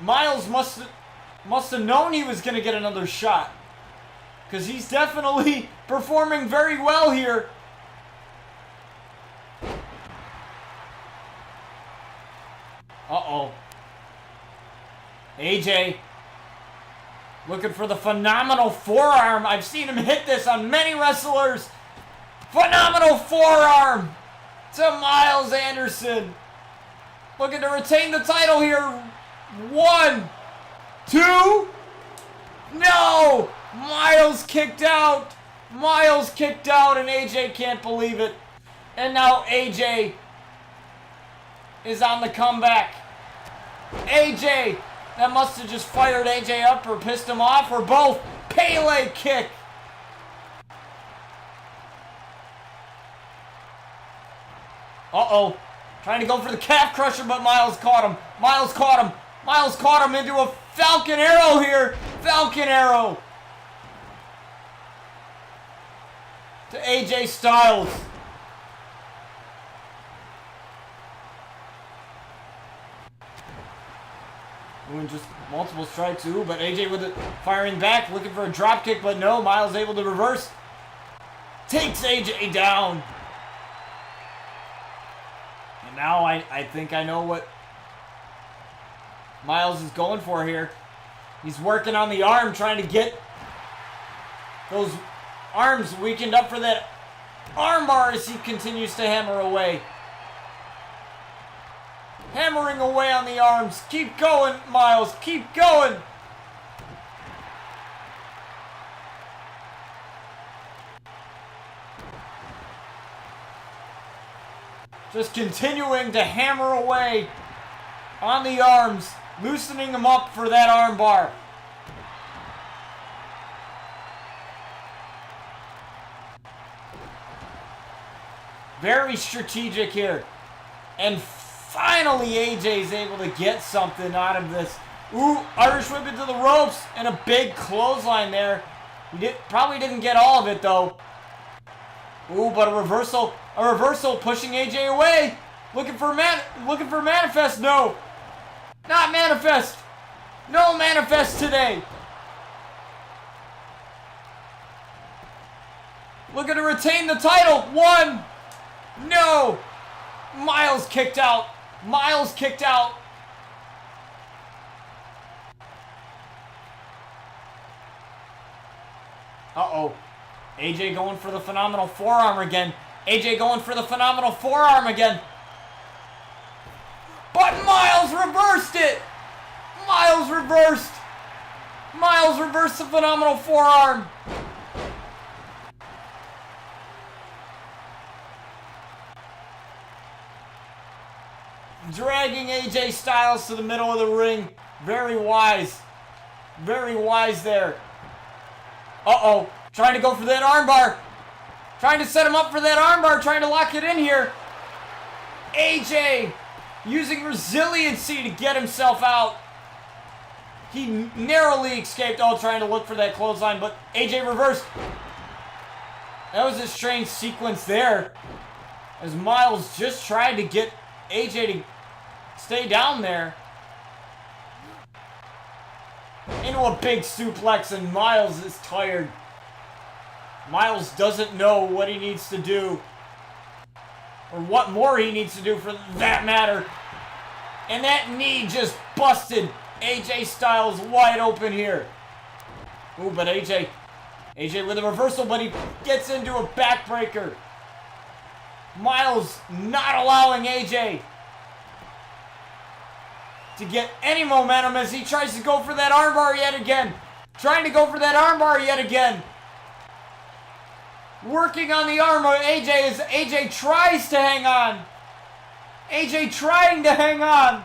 Miles must have known he was going to get another shot. because he's definitely performing very well here. Uh-oh. AJ looking for the phenomenal forearm. I've seen him hit this on many wrestlers. Phenomenal forearm to Miles Anderson. Looking to retain the title here. 1, 2. No! Miles kicked out. Miles kicked out, and AJ can't believe it. And now AJ is on the comeback. AJ, that must have just fired AJ up or pissed him off, or both. Pele kick. Uh-oh. Trying to go for the calf crusher, but Miles caught him. Miles caught him. Miles caught him into a Falcon Arrow here. Falcon Arrow to AJ Styles. Doing just multiple strikes. Ooh, but AJ with it firing back, looking for a drop kick, but no. Miles able to reverse. Takes AJ down. And now I think I know what Miles is going for here. He's working on the arm, trying to get those arms weakened up for that arm bar as he continues to hammer away. Hammering away on the arms. Keep going, Miles. Keep going. Just continuing to hammer away on the arms, loosening them up for that arm bar. Very strategic here. And finally, AJ's able to get something out of this. Ooh, Irish whip into the ropes and a big clothesline there. He probably didn't get all of it though. Ooh, but a reversal pushing AJ away. Looking for manifest. No, not manifest. No manifest today. Looking to retain the title. 1. No. Miles kicked out. Miles kicked out. Uh-oh. AJ going for the phenomenal forearm again. AJ going for the phenomenal forearm again. But Miles reversed it. Miles reversed. Miles reversed the phenomenal forearm. Dragging AJ Styles to the middle of the ring. Very wise. Very wise there. Uh-oh. Trying to go for that armbar. Trying to set him up for that armbar. Trying to lock it in here. AJ using resiliency to get himself out. He narrowly escaped. Oh, trying to look for that clothesline, but AJ reversed. That was a strange sequence there. As Miles just tried to get AJ to stay down there. Into a big suplex, and Miles is tired. Miles doesn't know what he needs to do. Or what more he needs to do for that matter. And that knee just busted AJ Styles wide open here. Ooh, but AJ with a reversal, but he gets into a backbreaker. Miles not allowing AJ to get any momentum as he tries to go for that armbar yet again. Trying to go for that armbar yet again. Working on the arm of AJ as AJ tries to hang on. AJ trying to hang on.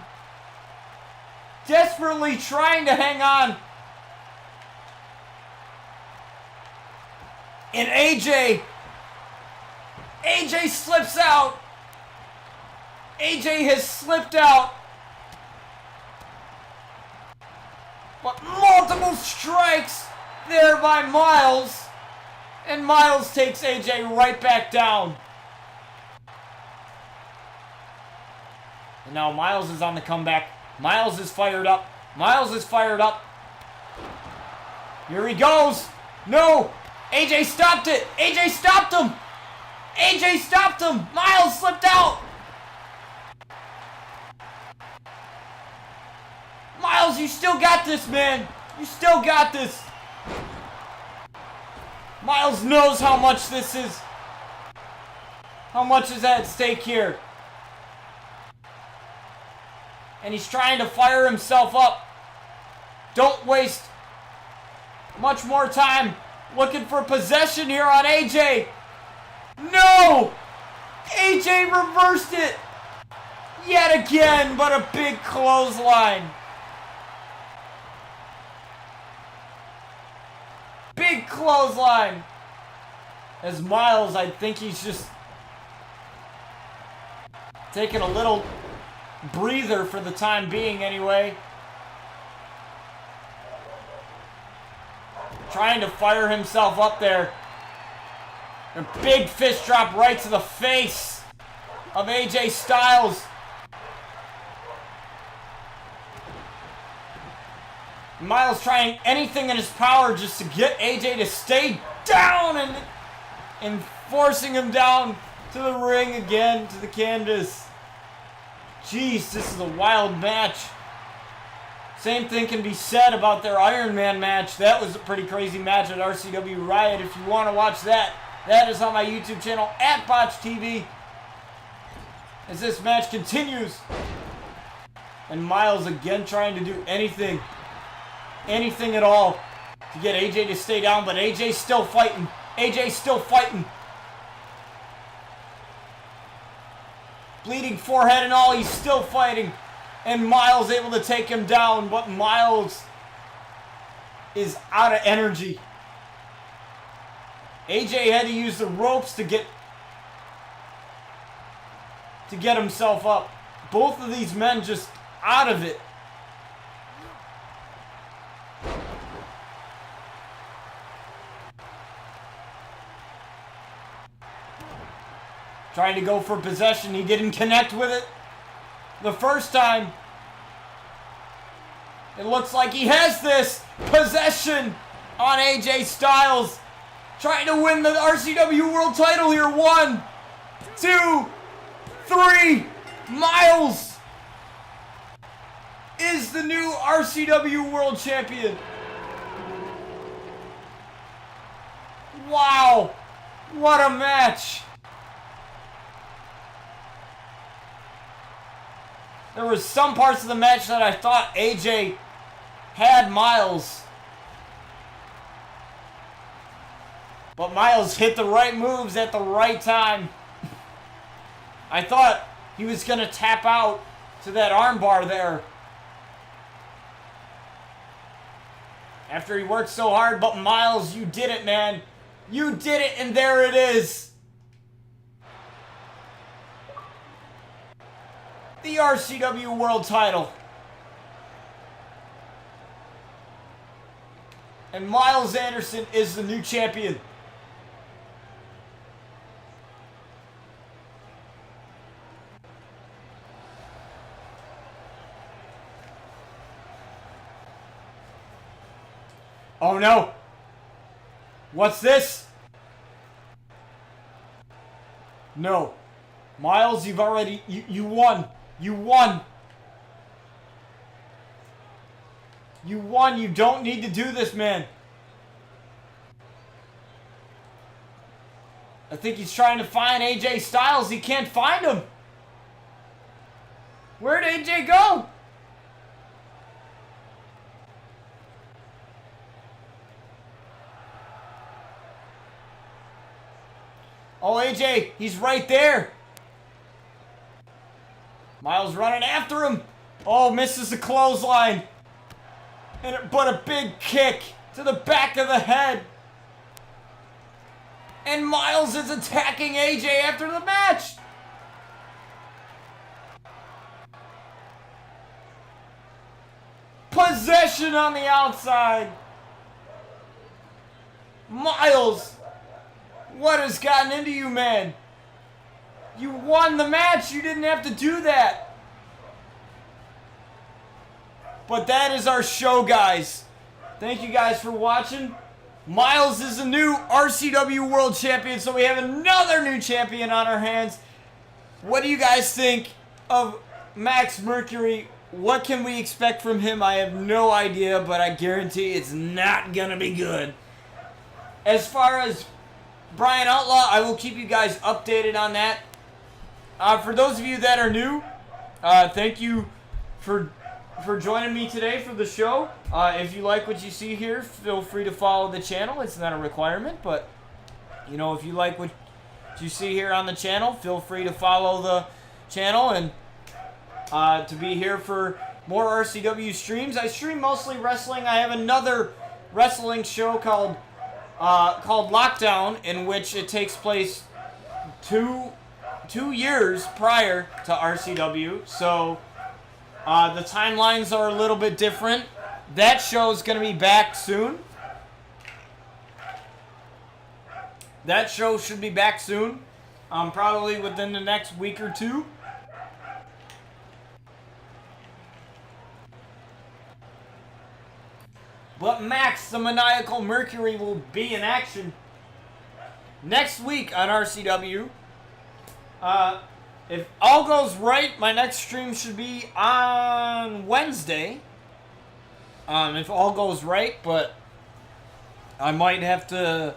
Desperately trying to hang on. And AJ slips out. AJ has slipped out. But multiple strikes there by Miles. And Miles takes AJ right back down. And now Miles is on the comeback. Miles is fired up. Miles is fired up. Here he goes. No. AJ stopped it. AJ stopped him. AJ stopped him. Miles slipped out. Miles, you still got this, man. You still got this. Miles knows how much this is. How much is at stake here? And he's trying to fire himself up. Don't waste much more time looking for possession here on AJ. No! AJ reversed it yet again, but a big clothesline. Big clothesline. As Miles, I think he's just taking a little breather for the time being anyway. Trying to fire himself up there. A big fist drop right to the face of AJ Styles. Miles trying anything in his power just to get AJ to stay down and forcing him down to the ring again, to the canvas. Jeez, this is a wild match. Same thing can be said about their Iron Man match. That was a pretty crazy match at RCW Riot. If you want to watch that, that is on my YouTube channel at Botch TV. As this match continues. And Miles again trying to do anything at all to get AJ to stay down, but AJ's still fighting. AJ's still fighting. Bleeding forehead and all, he's still fighting. And Miles able to take him down, but Miles is out of energy. AJ had to use the ropes to get himself up. Both of these men just out of it. Trying to go for possession. He didn't connect with it the first time. It looks like he has this possession on AJ Styles. Trying to win the RCW World title here. 1, 2, 3. Miles is the new RCW World Champion. Wow. What a match. There was some parts of the match that I thought AJ had Miles. But Miles hit the right moves at the right time. I thought he was going to tap out to that armbar there. After he worked so hard, but Miles, you did it, man. You did it, and there it is. The RCW World title. And Miles Anderson is the new champion. Oh no. What's this? No. Miles, you've already, you won. You won. You won. You don't need to do this, man. I think he's trying to find AJ Styles. He can't find him. Where'd AJ go? Oh, AJ, he's right there. Miles running after him. Oh, misses the clothesline. But a big kick to the back of the head. And Miles is attacking AJ after the match. Possession on the outside. Miles, what has gotten into you, man? You won the match. You didn't have to do that. But that is our show, guys. Thank you guys for watching. Miles is the new RCW World Champion, so we have another new champion on our hands. What do you guys think of Max Mercury? What can we expect from him? I have no idea, but I guarantee it's not going to be good. As far as Brian Outlaw, I will keep you guys updated on that. For those of you that are new, thank you for joining me today for the show. If you like what you see here, feel free to follow the channel. It's not a requirement, but you know, if you like what you see here on the channel, feel free to follow the channel and to be here for more RCW streams. I stream mostly wrestling. I have another wrestling show called Lockdown, in which it takes place two years prior to RCW. So the timelines are a little bit different. That show is going to be back soon. That show should be back soon. Probably within the next week or two. But Max, the Maniacal Mercury, will be in action next week on RCW. If all goes right, my next stream should be on Wednesday. If all goes right, but I might have to...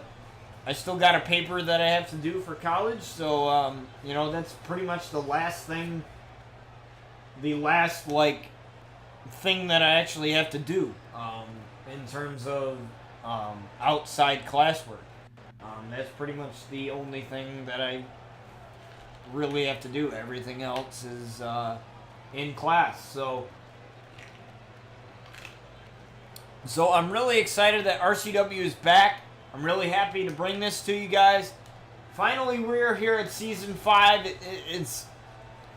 I still got a paper that I have to do for college, so, you know, that's pretty much the last thing... The last, like, thing that I actually have to do, in terms of, outside classwork. That's pretty much the only thing that I really have to do. Everything else is in class. So I'm really excited that RCW is back. I'm really happy to bring this to you guys. Finally, we're here at Season 5.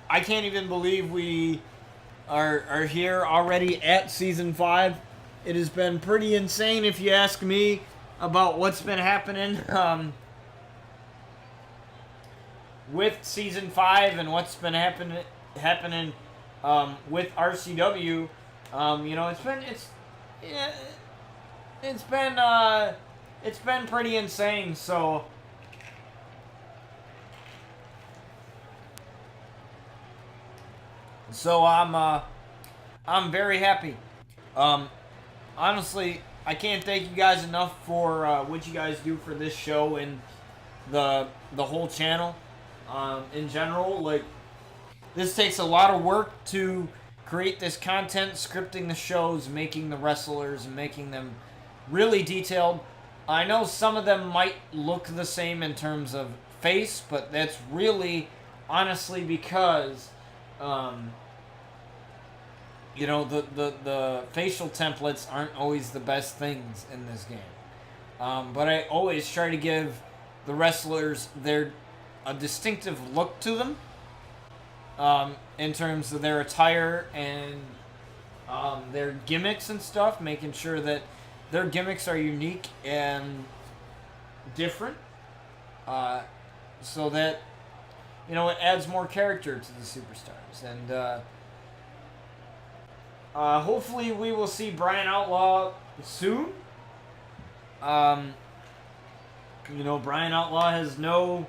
I can't even believe we are here already at Season 5. It has been pretty insane, if you ask me, about what's been happening with Season 5 and what's been happening with RCW. You know, it's been pretty insane. So I'm very happy. Honestly, I can't thank you guys enough for what you guys do for this show and the whole channel. In general, like, this takes a lot of work to create this content, scripting the shows, making the wrestlers, and making them really detailed. I know some of them might look the same in terms of face, but that's really honestly because you know, the facial templates aren't always the best things in this game. But I always try to give the wrestlers a distinctive look to them, in terms of their attire and their gimmicks and stuff, making sure that their gimmicks are unique and different, so that, you know, it adds more character to the superstars. And hopefully we will see Brian Outlaw soon. You know, Brian Outlaw has no...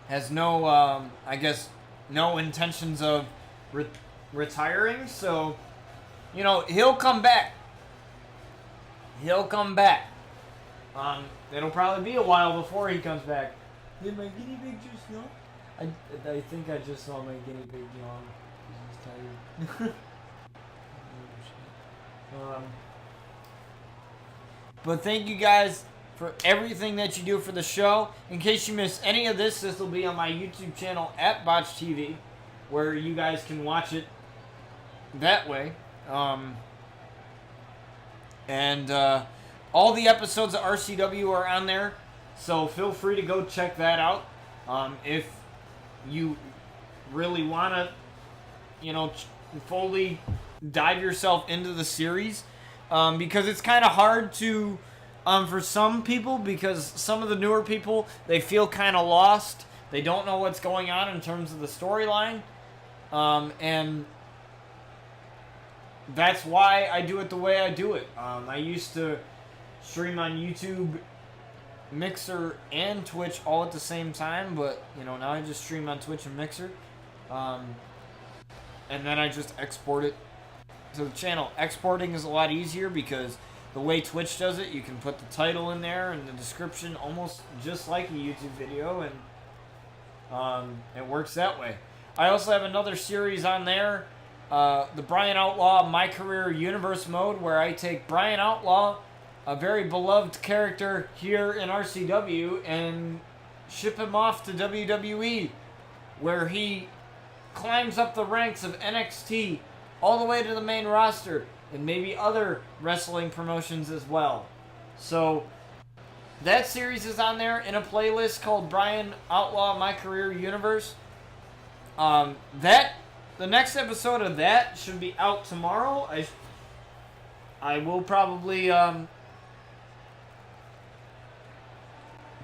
I guess, no intentions of retiring. So, you know, he'll come back. He'll come back. It'll probably be a while before he comes back. Did my guinea pig just yawn? I think I just saw my guinea pig yawn. He's tired. But thank you guys for everything that you do for the show. In case you missed any of this, this will be on my YouTube channel at Botch TV, where you guys can watch it that way. And all the episodes of RCW are on there, so feel free to go check that out. If you really want to, you know, fully dive yourself into the series, because it's kind of hard to, for some people, because some of the newer people, they feel kind of lost. They don't know what's going on in terms of the storyline, and that's why I do it the way I do it. I used to stream on YouTube, Mixer, and Twitch all at the same time, but you know, now I just stream on Twitch and Mixer, and then I just export it to the channel. Exporting is a lot easier because the way Twitch does it, you can put the title in there and the description almost just like a YouTube video, and it works that way. I also have another series on there, the Brian Outlaw My Career Universe mode, where I take Brian Outlaw, a very beloved character here in RCW, and ship him off to WWE, where he climbs up the ranks of NXT all the way to the main roster, and maybe other wrestling promotions as well. So that series is on there in a playlist called Brian Outlaw My Career Universe. The next episode of that should be out tomorrow. I will probably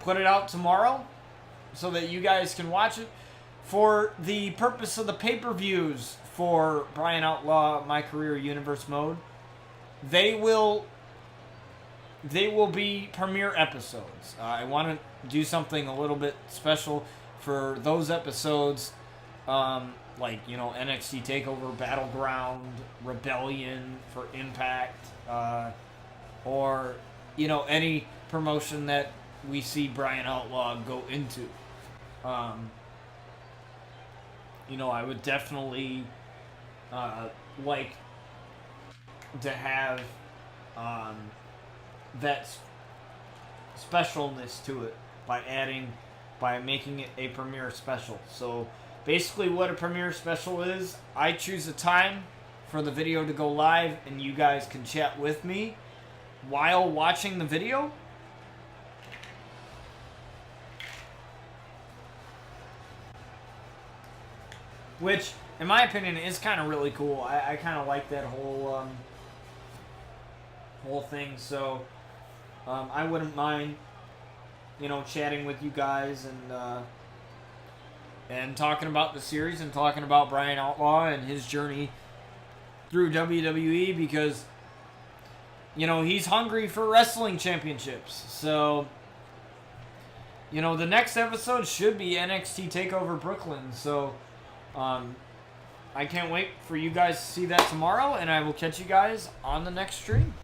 put it out tomorrow so that you guys can watch it for the purpose of the pay-per-views for Brian Outlaw My Career Universe mode. They will be premiere episodes. I want to do something a little bit special for those episodes, like, you know, NXT TakeOver, Battleground, Rebellion for Impact, or, you know, any promotion that we see Brian Outlaw go into. You know, I would definitely like to have that specialness to it by making it a premiere special. So basically what a premiere special is, I choose a time for the video to go live, and you guys can chat with me while watching the video. Which, in my opinion, is kind of really cool. I kind of like that whole thing. So I wouldn't mind, you know, chatting with you guys and talking about the series and talking about Brian Outlaw and his journey through WWE, because, you know, he's hungry for wrestling championships. So, you know, the next episode should be NXT TakeOver Brooklyn. So I can't wait for you guys to see that tomorrow, and I will catch you guys on the next stream.